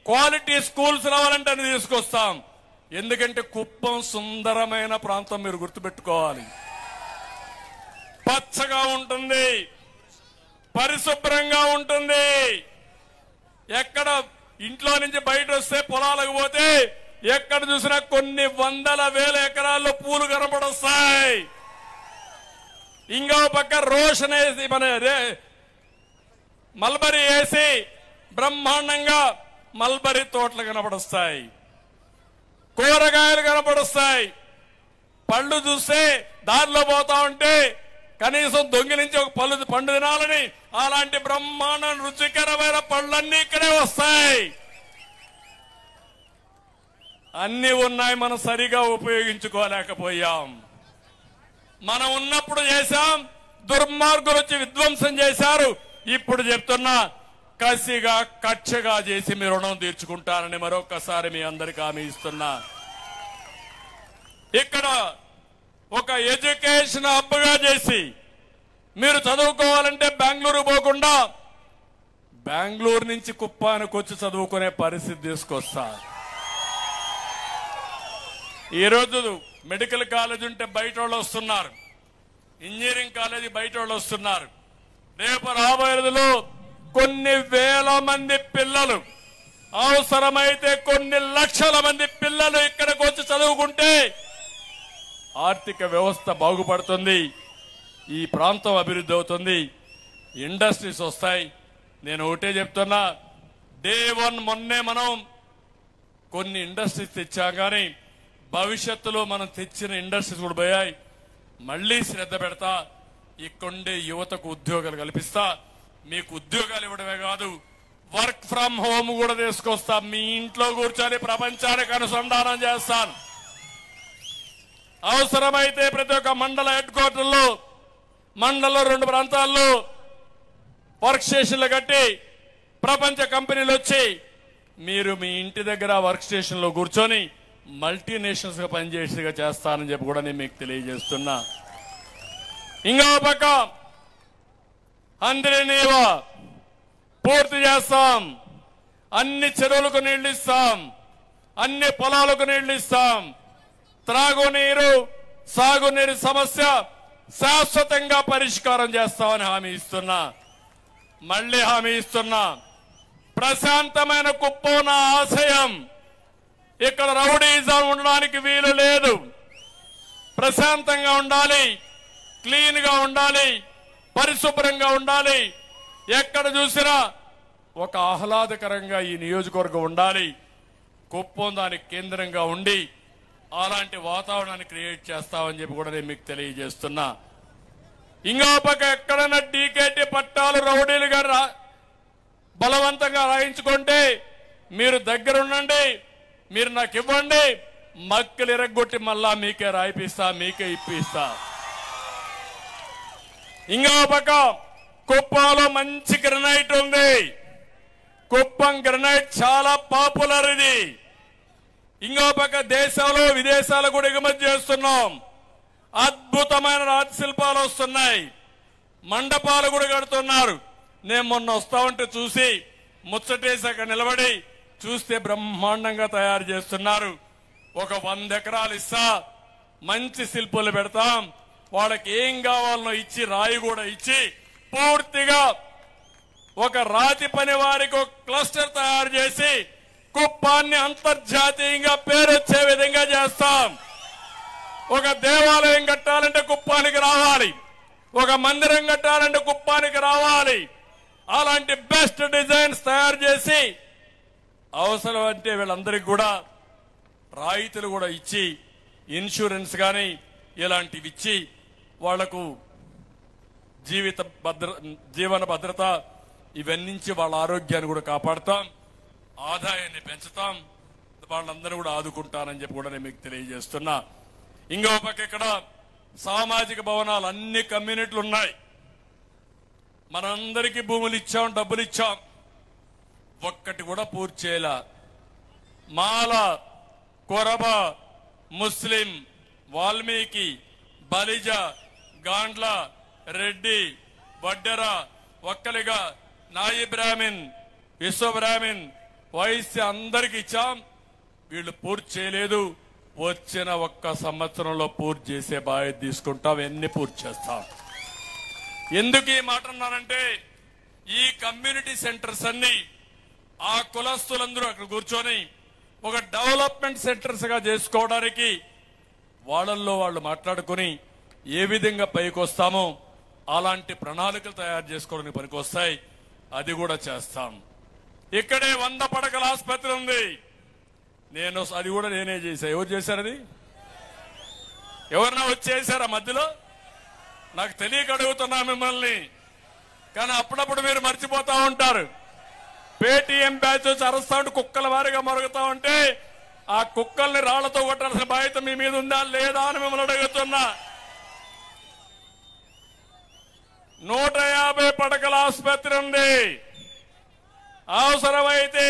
క్వాలిటీ స్కూల్స్ రావాలంటే అన్ని తీసుకొస్తాం. ఎందుకంటే కుప్పం సుందరమైన ప్రాంతం, మీరు గుర్తుపెట్టుకోవాలి. పచ్చగా ఉంటుంది, పరిశుభ్రంగా ఉంటుంది. ఎక్కడ ఇంట్లో నుంచి బయట వస్తే పొలాలకు పోతే ఎక్కడ చూసినా కొన్ని వందల వేల ఎకరాల్లో పూలు కనపడొస్తాయి. ఇంకో పక్క రోషన్ వేసి మల్బరీ వేసి బ్రహ్మాండంగా మల్బరీ తోటలు కనపడొస్తాయి, కూరగాయలు కనపడొస్తాయి. పళ్ళు చూస్తే దారిలో పోతా ఉంటే కనీసం దొంగిలించి ఒక పండు తినాలని అలాంటి బ్రహ్మాండ రుచికరమైన పళ్ళన్నీ ఇక్కడే వస్తాయి. అన్ని ఉన్నాయి, మనం సరిగా ఉపయోగించుకోలేకపోయాం. మనం ఉన్నప్పుడు చేశాం, దుర్మార్గులు వచ్చి విధ్వంసం చేశారు. ఇప్పుడు చెప్తున్నా, కసిగా కక్షగా చేసి మీ రుణం తీర్చుకుంటారని మరొకసారి మీ అందరికీ హామీ ఇస్తున్నా. ఇక్కడ ఒక ఎడ్యుకేషన్ హబ్ గా చేసి మీరు చదువుకోవాలంటే బెంగళూరు పోకుండా బెంగళూరు నుంచి కుప్పానికి వచ్చి చదువుకునే పరిస్థితి తీసుకొస్తా. ఈరోజు మెడికల్ కాలేజ్ ఉంటే బయట వాళ్ళు వస్తున్నారు, ఇంజనీరింగ్ కాలేజీ బయట వాళ్ళు వస్తున్నారు. రేపు రాబోయే రోజుల్లో కొన్ని వేల మంది పిల్లలు, అవసరమైతే కొన్ని లక్షల మంది పిల్లలు ఇక్కడికి వచ్చి చదువుకుంటే ఆర్థిక వ్యవస్థ బాగుపడుతుంది, ఈ ప్రాంతం అభివృద్ధి అవుతుంది, ఇండస్ట్రీస్ వస్తాయి. నేను ఒకటే చెప్తున్నా, డే 1 మొన్నే మనం కొన్ని ఇండస్ట్రీస్ తెచ్చాం, కానీ భవిష్యత్తులో మనం తెచ్చిన ఇండస్ట్రీస్ కూడా పోయాయి. మళ్లీ శ్రద్ధ పెడతా, ఇక్కడుండే యువతకు ఉద్యోగాలు కల్పిస్తా. మీకు ఉద్యోగాలు ఇవ్వడమే కాదు, వర్క్ ఫ్రం హోమ్ కూడా తీసుకొస్తా. మీ ఇంట్లో కూర్చొని ప్రపంచానికి అనుసంధానం చేస్తాను. అవసరమైతే ప్రతి ఒక్క మండల హెడ్ క్వార్టర్లో, మండలంలో 2 ప్రాంతాల్లో వర్క్ స్టేషన్లు కట్టి ప్రపంచ కంపెనీలు వచ్చి మీరు మీ ఇంటి దగ్గర వర్క్ స్టేషన్ లో కూర్చొని మల్టీనేషనల్స్ గా పనిచేసేగా చేస్తానని చెప్పి కూడా నేను మీకు తెలియజేస్తున్నా. ఇంకో పక్క అందరినీవా పూర్తి చేస్తాం. అన్ని చెరువులకు నీళ్లు ఇస్తాం, అన్ని పొలాలకు నీళ్లు ఇస్తాం. త్రాగునీరు, సాగునీరు సమస్య శాశ్వతంగా పరిష్కారం చేస్తామని హామీ ఇస్తున్నా. మళ్లీ హామీ ఇస్తున్నా, ప్రశాంతమైన కుప్పం నా ఆశయం. ఇక్కడ రౌడీజం ఉండడానికి వీలు లేదు. ప్రశాంతంగా ఉండాలి, క్లీన్ గా ఉండాలి, పరిశుభ్రంగా ఉండాలి. ఎక్కడ చూసినా ఒక ఆహ్లాదకరంగా ఈ నియోజకవర్గం ఉండాలి. కుప్పం దానికి కేంద్రంగా ఉండి అలాంటి వాతావరణాన్ని క్రియేట్ చేస్తామని చెప్పి కూడా నేను మీకు తెలియజేస్తున్నా. ఇంకో పక్క ఎక్కడైనా డీకేటీ పట్టాలు రౌడీలుగా బలవంతంగా రాయించుకుంటే మీరు దగ్గరుండండి, మీరు నాకు ఇవ్వండి, మక్కలు ఇరగొట్టి మళ్ళా మీకే రాయిపిస్తా, మీకే ఇప్పిస్తా. ఇంకో పక్క కుప్పంలో మంచి గ్రనైట్ ఉంది. కుప్పం గ్రనైట్ చాలా పాపులర్. ఇది ఇంకో పక్క దేశంలో విదేశాలు కూడా ఎగుమతి చేస్తున్నాం. అద్భుతమైన రాజశిల్పాలు వస్తున్నాయి, మండపాలు కూడా కడుతున్నారు. నేను మొన్న వస్తా ఉంటే చూసి ముచ్చటేసి అక్కడ నిలబడి చూస్తే బ్రహ్మాండంగా తయారు చేస్తున్నారు. ఒక 100 ఎకరాలు ఇస్తా, మంచి శిల్పులు పెడతాం, వాళ్ళకి ఏం కావాలనో ఇచ్చి రాయి కూడా ఇచ్చి పూర్తిగా ఒక రాతి పని వారికి ఒక క్లస్టర్ తయారు చేసి కుప్పాన్ని అంతర్జాతీయంగా పేరు వచ్చే విధంగా చేస్తాం. ఒక దేవాలయం కట్టాలంటే కుప్పానికి రావాలి, ఒక మందిరం కట్టాలంటే కుప్పానికి రావాలి. అలాంటి బెస్ట్ డిజైన్స్ తయారు చేసి అవసరం అంటే వీళ్ళందరికీ కూడా రాయితీలు కూడా ఇచ్చి ఇన్సూరెన్స్ కానీ ఇలాంటివి ఇచ్చి వాళ్లకు జీవన భద్రత ఇవన్నీ వాళ్ళ ఆరోగ్యాన్ని కూడా కాపాడుతాం, ఆదాయాన్ని పెంచుతాం, వాళ్ళందరూ కూడా ఆదుకుంటానని చెప్పి కూడా నేను మీకు తెలియజేస్తున్నా. ఇంకో పక్క ఇక్కడ సామాజిక భవనాలు అన్ని కమ్యూనిటీలు ఉన్నాయి. మనందరికీ భూములు ఇచ్చాం, డబ్బులు ఇచ్చాం, ఒక్కటి కూడా పూర్తి చేయాల. మాల, కొరబ, ముస్లిం, వాల్మీకి, బలిజ, గాండ్ల, రెడ్డి, వడ్డెర, ఒక్కలిగా, నాయి బ్రాహ్మిన్, విశ్వ బ్రాహ్మిన్, వైశ్య అందరికి ఇచ్చాం. వీళ్ళు పూర్తి చేయలేదు. వచ్చిన ఒక్క సంవత్సరంలో పూర్తి చేసే బాధ్యత తీసుకుంటాం, ఎన్ని పూర్తి చేస్తాం. ఎందుకు ఈ మాట అన్నానంటే ఈ కమ్యూనిటీ సెంటర్స్ అన్ని ఆ కులస్తులందరూ అక్కడ కూర్చొని ఒక డెవలప్మెంట్ సెంటర్స్ గా చేసుకోవడానికి వాళ్ళల్లో వాళ్ళు మాట్లాడుకుని ఏ విధంగా పైకి వస్తామో అలాంటి ప్రణాళికలు తయారు చేసుకోవడానికి పనికొస్తాయి. అది కూడా చేస్తాం. ఇక్కడే 100 పడకల ఆసుపత్రి ఉంది. అది కూడా నేనే చేశా. ఎవరు చేశారది? ఎవరన్నా వచ్చేసారా మధ్యలో? నాకు తెలియక అడుగుతున్నా మిమ్మల్ని, కానీ అప్పుడప్పుడు మీరు మర్చిపోతా ఉంటారు. పేటీఎం బ్యాచ్ వచ్చి అరుస్తా ఉంటే కుక్కల వారిగా మరుగుతా ఉంటే ఆ కుక్కల్ని రాళ్లతో కొట్టాల్సిన బాధ్యత మీ మీద ఉందా లేదా అని మిమ్మల్ని అడుగుతున్నా. 150 పడకల ఆసుపత్రి ఉంది. అవసరమైతే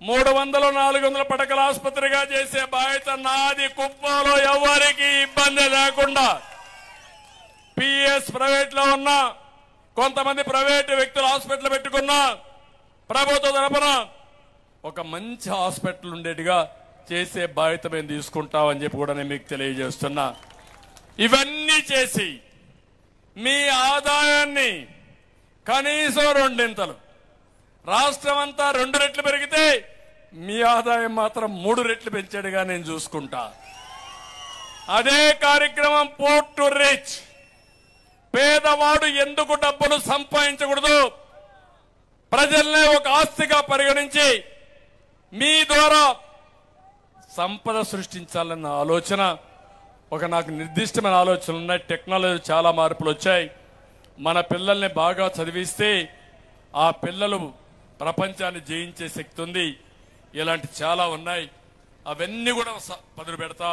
300, 400 పడకల ఆసుపత్రిగా చేసే బాధ్యత నాది. కుప్పంలో ఎవరికి ఇబ్బంది లేకుండా పిఎస్ ప్రైవేట్ లో ఉన్నా, కొంతమంది ప్రైవేట్ వ్యక్తులు హాస్పిటల్ పెట్టుకున్నా, ప్రభుత్వ తరపున ఒక మంచి హాస్పిటల్ ఉండేట్టుగా చేసే బాధ్యత మేము తీసుకుంటామని చెప్పి కూడా నేను మీకు తెలియజేస్తున్నా. ఇవన్నీ చేసి మీ ఆదాయాన్ని కనీసం 2 రాష్ట్రం అంతా 2 రెట్లు పెరిగితే మీ ఆదాయం మాత్రం 3 రెట్లు పెంచేట్టుగా నేను చూసుకుంటా. అదే కార్యక్రమం పోర్ట్ టు రిచ్. పేదవాడు ఎందుకు డబ్బులు సంపాదించకూడదు, ప్రజల్నే ఒక ఆస్తిగా పరిగణించి మీ ద్వారా సంపద సృష్టించాలన్న ఆలోచన, నాకు నిర్దిష్టమైన ఆలోచనలు ఉన్నాయి. టెక్నాలజీ చాలా మార్పులు వచ్చాయి. మన పిల్లల్ని బాగా చదివిస్తే ఆ పిల్లలు ప్రపంచాన్ని జయించే శక్తి ఉంది. ఇలాంటి చాలా ఉన్నాయి. అవన్నీ కూడా పదులు పెడతా.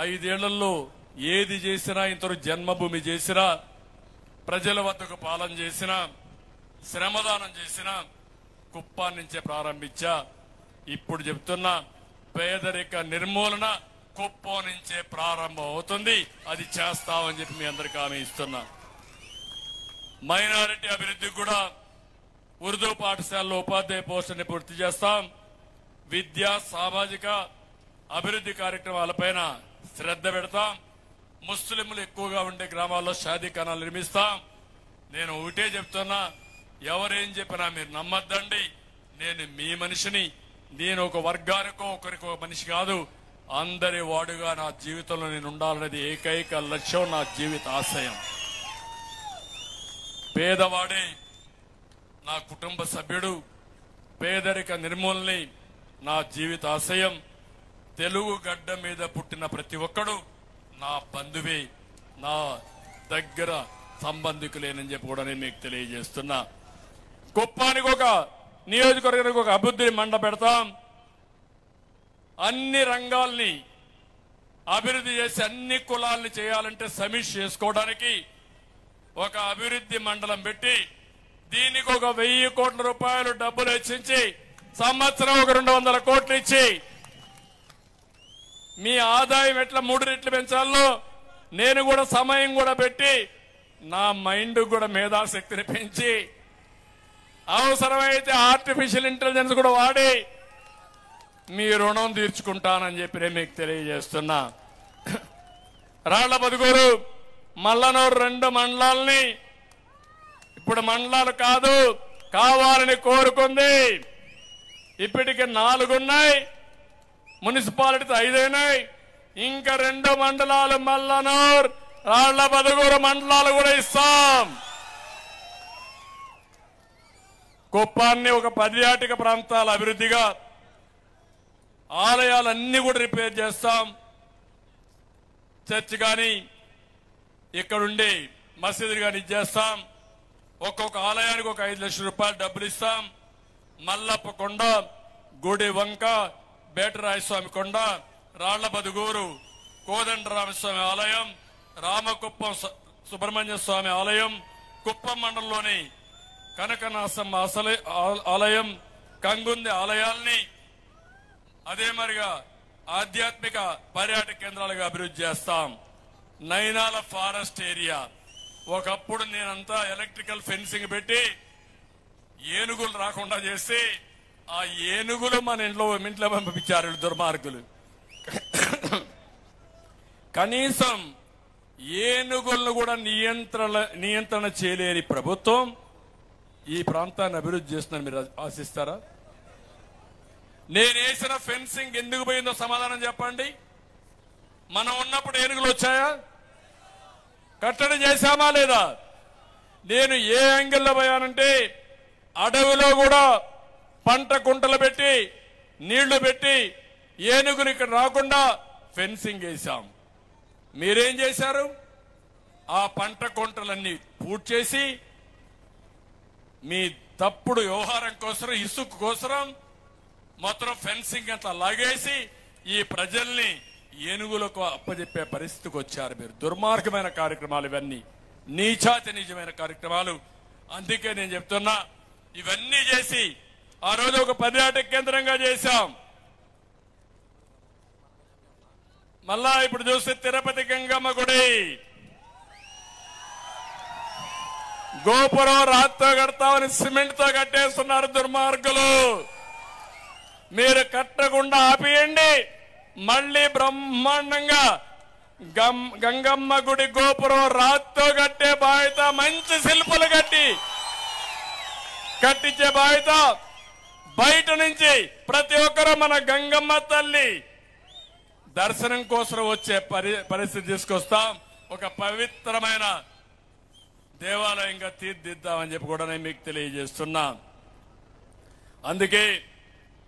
5 ఏళ్లలో ఏది చేసినా, ఇంతవరకు జన్మభూమి చేసినా, ప్రజల వద్దకు పాలన చేసినా, శ్రమదానం చేసినా కుప్పాన్ని నుంచే ప్రారంభించా. ఇప్పుడు చెప్తున్నా, పేదరిక నిర్మూలన కుప్పం నుంచే ప్రారంభం అవుతుంది. అది చేస్తామని చెప్పి మీ అందరికీ హామీ ఇస్తున్నా. మైనారిటీ అభివృద్ధికి కూడా ఉర్దూ పాఠశాలలో ఉపాధ్యాయ పోస్టుని పూర్తి చేస్తాం. విద్యా, సామాజిక అభివృద్ధి కార్యక్రమాలపైన శ్రద్ధ పెడతాం. ముస్లింలు ఎక్కువగా ఉండే గ్రామాల్లో షాదీఖానాలు నిర్మిస్తాం. నేను ఒకటే చెప్తున్నా, ఎవరేం చెప్పినా మీరు నమ్మద్దండి. నేను మీ మనిషిని, నేను ఒక వర్గానికో ఒకరికో మనిషి కాదు, అందరి వాడుగా నా జీవితంలో నేను ఉండాలనేది ఏకైక లక్ష్యం, నా జీవిత ఆశయం. పేదవాడే నా కుటుంబ సభ్యుడు, పేదరిక నిర్మూలనే నా జీవిత ఆశయం. తెలుగు గడ్డ మీద పుట్టిన ప్రతి ఒక్కడు నా బంధువే, నా దగ్గర సంబంధికులేనని చెప్పి కూడా నేను మీకు తెలియజేస్తున్నా. కుప్పానికి ఒక నియోజకవర్గానికి ఒక అభివృద్ధి మండ పెడతాం. అన్ని రంగాల్ని అభివృద్ధి చేసి అన్ని కులాల్ని చేయాలంటే సమీక్ష చేసుకోవడానికి ఒక అభివృద్ధి మండలం పెట్టి దీనికి ఒక 1000 కోట్ల రూపాయలు డబ్బులు వెచ్చించి సంవత్సరం ఒక 200 కోట్లు ఇచ్చి మీ ఆదాయం ఎట్లా 3 రెట్లు పెంచాలో నేను కూడా సమయం కూడా పెట్టి నా మైండ్ కూడా మేధాశక్తిని పెంచి అవసరమైతే ఆర్టిఫిషియల్ ఇంటెలిజెన్స్ కూడా వాడి మీ రుణం తీర్చుకుంటానని చెప్పి నేను మీకు తెలియజేస్తున్నా. రాళ్లబదుగూరు, మల్లనూరు 2 మండలాల్ని ఇప్పుడు మండలాలు కాదు కావాలని కోరుకుంది. ఇప్పటికి 4 ఉన్నాయి, మున్సిపాలిటీ 5 అయినాయి. ఇంకా 2 మండలాలు మల్లనూరు, రాళ్లబదుగూరు మండలాలు కూడా ఇస్తాం. కుప్పాన్ని ఒక పర్యాటక ప్రాంతాల అభివృద్ధిగా ఆలయాలన్నీ కూడా రిపేర్ చేస్తాం. చర్చ్ కానీ ఇక్కడుండి మసీదులు కానీ ఇచ్చేస్తాం. ఒక్కొక్క ఆలయానికి ఒక 5 లక్షల రూపాయలు డబ్బులు ఇస్తాం. మల్లప్ప కొండ, గుడి వంక, బేటరాయస్వామి కొండ, రాళ్లబదుగూరు కోదండరామస్వామి ఆలయం, రామకుప్పం సుబ్రహ్మణ్య స్వామి ఆలయం, కుప్పం మండలంలోని కనకనాసమ్మ ఆలయం, కంగుంది ఆలయాల్ని అదే మరిగా ఆధ్యాత్మిక పర్యాటక కేంద్రాలుగా అభివృద్ధి చేస్తాం. నైనాల ఫారెస్ట్ ఏరియా ఒకప్పుడు నేనంతా ఎలక్ట్రికల్ ఫెన్సింగ్ పెట్టి ఏనుగులు రాకుండా చేసి ఆ ఏనుగులు మన ఇంట్లో పంపించారు దుర్మార్గులు. కనీసం ఏనుగులను కూడా నియంత్రణ చేయలేని ప్రభుత్వం ఈ ప్రాంతాన్ని అభివృద్ధి చేస్తుందని మీరు ఆశిస్తారా? నేను వేసిన ఫెన్సింగ్ ఎందుకు పోయిందో సమాధానం చెప్పండి. మనం ఉన్నప్పుడు ఏనుగులు వచ్చాయా? కట్టడి చేశామా లేదా? నేను ఏ యాంగిల్లో పోయానంటే అడవిలో కూడా పంట కుంటలు పెట్టి నీళ్లు పెట్టి ఏనుగులు ఇక్కడ రాకుండా ఫెన్సింగ్ వేశాం. మీరేం చేశారు? ఆ పంట కుంటలన్నీ పూర్తి చేసి మీ తప్పుడు వ్యవహారం కోసం, ఇసుక కోసం మొత్తం ఫెన్సింగ్ అంతా లాగేసి ఈ ప్రజల్ని ఏనుగులకు అప్పచెప్పే పరిస్థితికి వచ్చారు మీరు. దుర్మార్గమైన కార్యక్రమాలు ఇవన్నీ, నీచాతి నిజమైన కార్యక్రమాలు. అందుకే నేను చెప్తున్నా, ఇవన్నీ చేసి ఆ రోజు ఒక పర్యాటక కేంద్రంగా చేశాం. మళ్ళా ఇప్పుడు చూస్తే తిరుపతి గంగమ్మ గుడి గోపురం రాత్తో కడతామని సిమెంట్ తో కట్టేస్తున్నారు దుర్మార్గులు. మీరు కట్టకుండా ఆపేయండి. మళ్ళీ బ్రహ్మాండంగా గంగమ్మ గుడి గోపురం రాత్తో కట్టే బాధ్యత, మంచి శిల్పులు కట్టించే బాధ్యత. బయట నుంచి ప్రతి ఒక్కరూ మన గంగమ్మ తల్లి దర్శనం కోసం వచ్చే పరిస్థితి తీసుకొస్తాం. ఒక పవిత్రమైన దేవాలయంగా తీర్చిదిద్దామని చెప్పి కూడా నేను మీకు తెలియజేస్తున్నా. అందుకే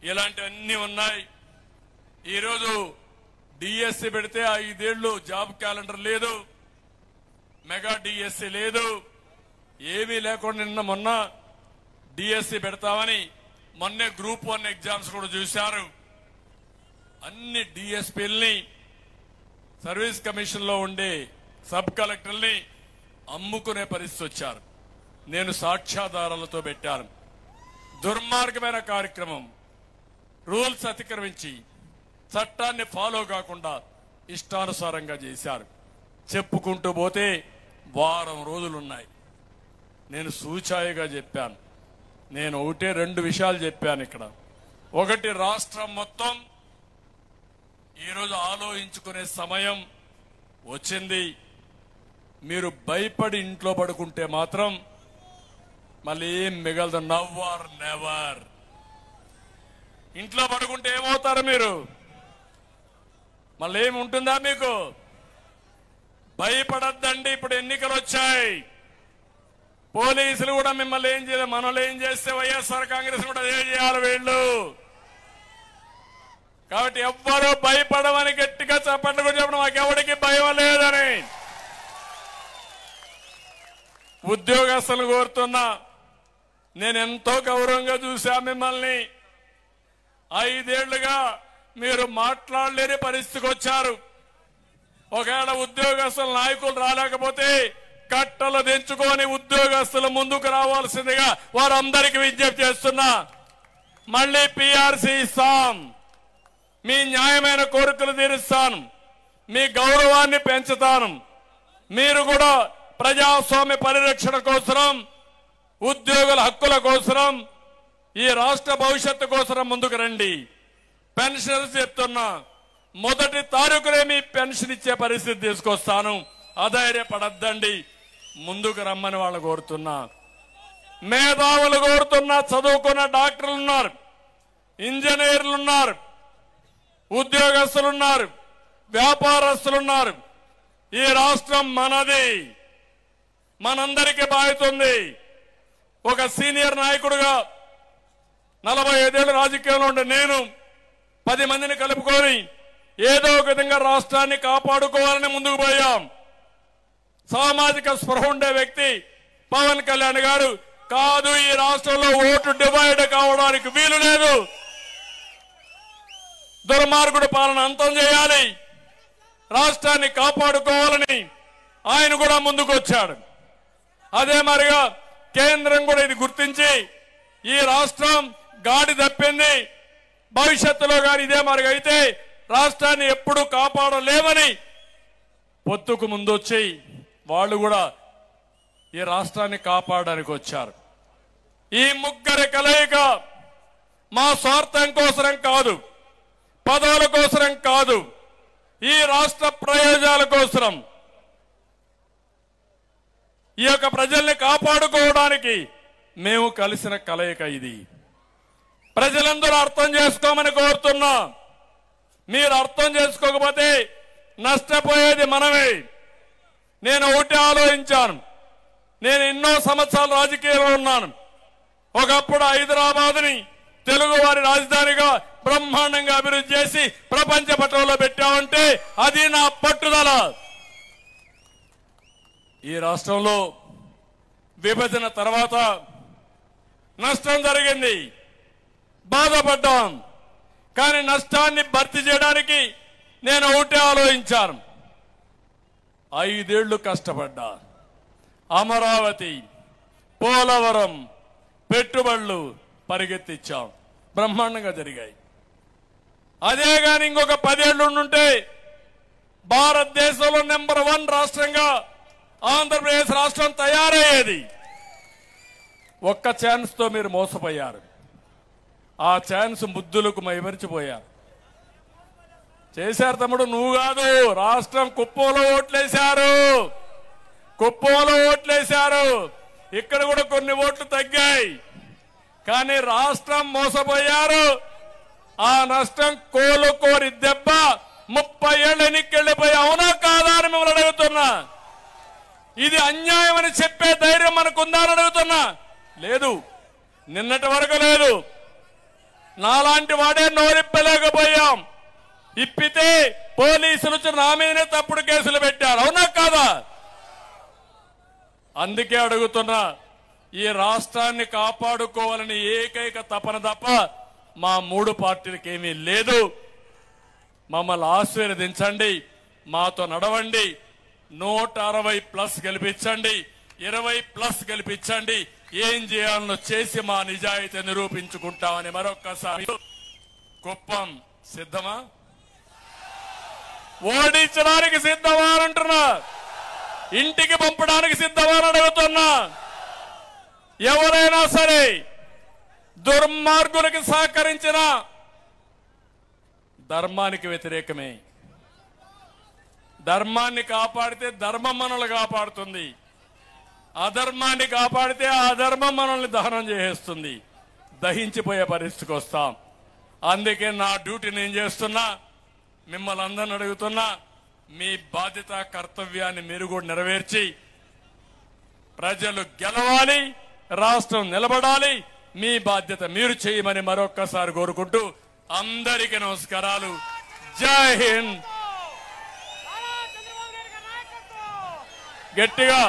ఇలాంటివన్నీ ఉన్నాయి. ఈరోజు డిఎస్సి పెడితే 5 ఏళ్లు జాబ్ క్యాలెండర్ లేదు, మెగా డిఎస్సి లేదు, ఏమీ లేకుండా మొన్న డిఎస్సి పెడతామని మొన్నే గ్రూప్ 1 ఎగ్జామ్స్ కూడా చూశారు. అన్ని డిఎస్పీల్ని, సర్వీస్ కమిషన్ లో ఉండే సబ్ కలెక్టర్ని అమ్ముకునే పరిస్థితి వచ్చారు. నేను సాక్ష్యాధారాలతో పెట్టాను. దుర్మార్గమైన కార్యక్రమం. రూల్స్ అతిక్రమించి చట్టాన్ని ఫాలో కాకుండా ఇష్టానుసారంగా చేశారు. చెప్పుకుంటూ పోతే వారం రోజులున్నాయి. నేను సూచాయిగా చెప్పాను. నేను 1-2 విషయాలు చెప్పాను ఇక్కడ. ఒకటి, రాష్ట్రం మొత్తం ఈరోజు ఆలోచించుకునే సమయం వచ్చింది. మీరు భయపడి ఇంట్లో పడుకుంటే మాత్రం మళ్ళీ ఏం మిగలదు. Now or never. ఇంట్లో పడుకుంటే ఏమవుతారు మీరు? మళ్ళీ ఏమి ఉంటుందా మీకు? భయపడద్దండి. ఇప్పుడు ఎన్నికలు వచ్చాయి. పోలీసులు కూడా మిమ్మల్ని ఏం చేయలేదు. మనల్ని ఏం చేస్తే వైఎస్ఆర్ కాంగ్రెస్ కూడా అదే చేయాలి వీళ్ళు. కాబట్టి ఎవ్వరూ భయపడమని గట్టిగా చప్పట్లు కూడా చెప్పడం, మాకెవడికి భయం లేదని. ఉద్యోగస్తులు కోరుతున్నా, నేను ఎంతో గౌరవంగా చూశా మిమ్మల్ని. 5 ఏళ్లుగా మీరు మాట్లాడలేని పరిస్థితికి వచ్చారు. ఒకవేళ ఉద్యోగస్తుల నాయకులు రాలేకపోతే కట్టలు దించుకొని ఉద్యోగస్తులు ముందుకు రావాల్సిందిగా వారందరికీ విజ్ఞప్తి చేస్తున్నా. మళ్ళీ పిఆర్సీ ఇస్తాం, మీ న్యాయమైన కోరికలు తీరుస్తాను, మీ గౌరవాన్ని పెంచుతాను. మీరు కూడా ప్రజాస్వామ్య పరిరక్షణ కోసం, ఉద్యోగుల హక్కుల కోసం, ఈ రాష్ట్ర భవిష్యత్తు కోసం ముందుకు రండి. పెన్షనర్స్ చెప్తున్నా, మొదటి తారీఖునే మీ పెన్షన్ ఇచ్చే పరిస్థితి తీసుకొస్తాను. అధైర్యపడద్దండి, ముందుకు రమ్మని వాళ్ళు కోరుతున్నా. మేధావులు కోరుతున్నా. చదువుకున్న డాక్టర్లు ఉన్నారు, ఇంజనీర్లు ఉన్నారు, ఉద్యోగస్తులున్నారు, వ్యాపారస్తులున్నారు. ఈ రాష్ట్రం మనది, మనందరికీ బాధ్యత ఉంది. ఒక సీనియర్ నాయకుడుగా 45 ఏళ్ళు రాజకీయంలో ఉండే నేను 10 మందిని కలుపుకొని ఏదో ఒక విధంగా రాష్ట్రాన్ని కాపాడుకోవాలని ముందుకు పోయాం. సామాజిక స్పృహ ఉండే వ్యక్తి పవన్ కళ్యాణ్ గారు కాదు, ఈ రాష్ట్రంలో ఓటు డివైడ్ కావడానికి వీలు లేదు, దుర్మార్గుడి పాలన అంతం చేయాలి, రాష్ట్రాన్ని కాపాడుకోవాలని ఆయన కూడా ముందుకు వచ్చాడు. అదే మరిగా కేంద్రం కూడా ఇది గుర్తించి ఈ రాష్ట్రం గాడి తప్పింది, భవిష్యత్తులో కానీ ఇదే మరిగా అయితే రాష్ట్రాన్ని ఎప్పుడూ కాపాడలేమని పొత్తుకు ముందొచ్చి వాళ్ళు కూడా ఈ రాష్ట్రాన్ని కాపాడడానికి వచ్చారు. ఈ ముగ్గురి కలయిక మా స్వార్థం కోసరం కాదు, పదవుల కోసరం కాదు, ఈ రాష్ట్ర ప్రయోజనాల కోసరం, ఈ యొక్క ప్రజల్ని కాపాడుకోవడానికి మేము కలిసిన కలయిక ఇది. ప్రజలందరూ అర్థం చేసుకోమని కోరుతున్నా. మీరు అర్థం చేసుకోకపోతే నష్టపోయేది మనమే. నేను ఒకటి ఆలోచించాను. నేను ఎన్నో సంవత్సరాలు రాజకీయాల్లో ఉన్నాను. ఒకప్పుడు హైదరాబాద్ని తెలుగు వారి రాజధానిగా బ్రహ్మాండంగా అభివృద్ధి చేసి ప్రపంచ పటంలో పెట్టామంటే అది నా పట్టుదల. ఈ రాష్ట్రంలో విభజన తర్వాత నష్టం జరిగింది, బాధపడ్డాం. కానీ నష్టాన్ని భర్తీ చేయడానికి నేను ఒకటే ఆలోచించాను. 5 ఏళ్లు కష్టపడ్డా. అమరావతి, పోలవరం పెట్టుబడులు పరిగెత్తిచ్చాం, బ్రహ్మాండంగా జరిగాయి. అదే గాని ఇంకొక 10 ఏళ్లు ఉండుంటే భారతదేశంలో నెంబర్ 1 రాష్ట్రంగా ఆంధ్రప్రదేశ్ రాష్ట్రం తయారయ్యేది. ఒక్క ఛాన్స్ తో మీరు మోసపోయారు. ఆ ఛాన్స్ ముద్దులకు మైమరిచిపోయారు. చేశారు తమ్ముడు, నువ్వు కాదు, రాష్ట్రం కుప్పంలో ఓట్లేశారు, కుప్పంలో ఓట్లేశారు. ఇక్కడ కూడా కొన్ని ఓట్లు తగ్గాయి, కానీ రాష్ట్రం మోసపోయారు. ఆ నష్టం కోలుకోరి దెబ్బ 30 ఏళ్ళు ఎన్నికెళ్ళిపోయి అవునా కాదా అని మిమ్మల్ని అడుగుతున్నా. ఇది అన్యాయం అని చెప్పే ధైర్యం మనకుందా అని అడుగుతున్నా. లేదు, నిన్నటి వరకు లేదు. నాలాంటి వాడే నోరిప్పలేకపోయాం. ఇప్పితే పోలీసులు నా మీదనే తప్పుడు కేసులు పెట్టారు, అవునా కాదా? అందుకే అడుగుతున్నా, ఈ రాష్ట్రాన్ని కాపాడుకోవాలని ఏకైక తపన తప్ప మా 3 పార్టీలకు ఏమీ లేదు. మమ్మల్ని ఆశీర్వదించండి, మాతో నడవండి. 160+ గెలిపించండి, 20+ గెలిపించండి. ఏం చేయాలనో చేసి మా నిజాయితీ నిరూపించుకుంటామని మరొక్కసారి. కుప్పం సిద్ధమా? ఓడించడానికి సిద్ధమా అని అంటున్నా. ఇంటికి పంపడానికి సిద్ధమా అని అడుగుతున్నా. ఎవరైనా సరే దుర్మార్గునికి సహకరించిన ధర్మానికి వ్యతిరేకమే. ధర్మాన్ని కాపాడితే ధర్మం మనల్ని కాపాడుతుంది, అధర్మాన్ని కాపాడితే ఆ ధర్మం మనల్ని దహనం చేసేస్తుంది. దహించిపోయే పరిస్థితికి వస్తాం. అందుకే నా డ్యూటీ నేను చేస్తున్నా. మిమ్మల్ని అందరిని అడుగుతున్నా, మీ బాధ్యత కర్తవ్యాన్ని మీరు కూడా నెరవేర్చి ప్రజలు గెలవాలి, రాష్ట్రం నిలబడాలి. మీ బాధ్యత మీరు చేయమని మరొక్కసారి కోరుకుంటూ అందరికీ నమస్కారాలు. జై హింద్. గట్టిగా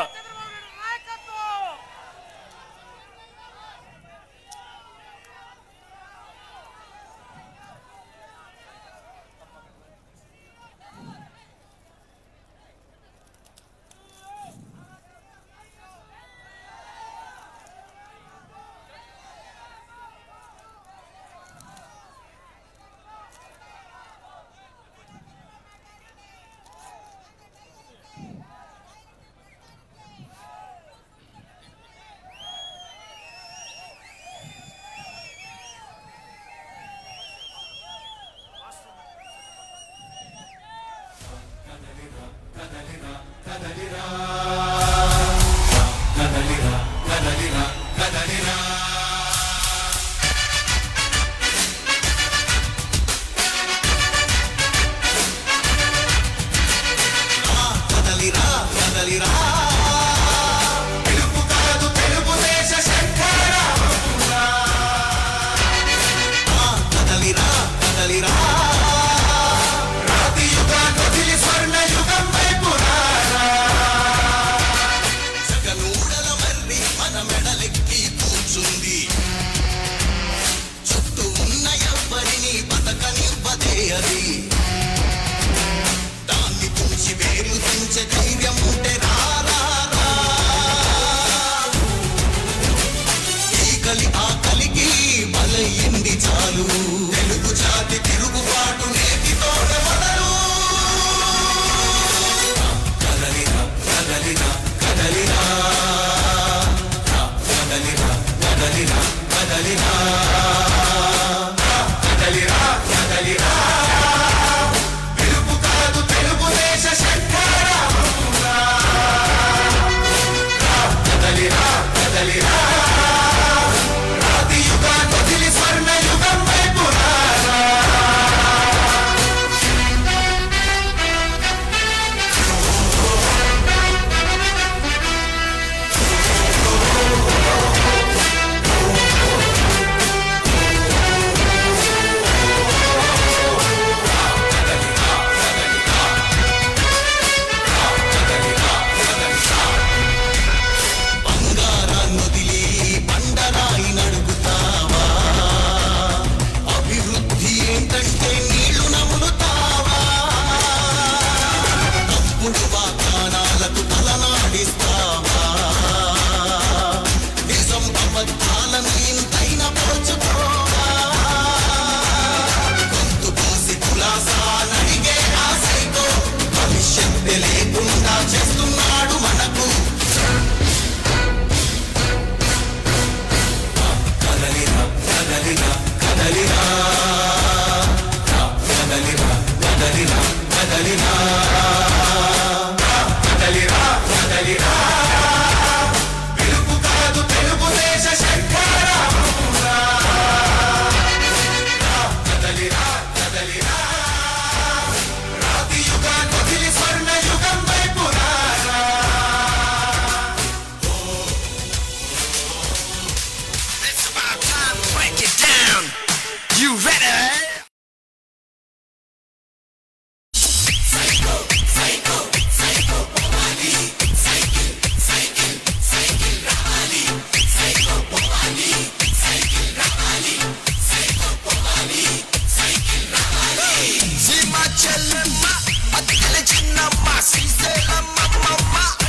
Zima chelema, atele chinama, si se ama mama.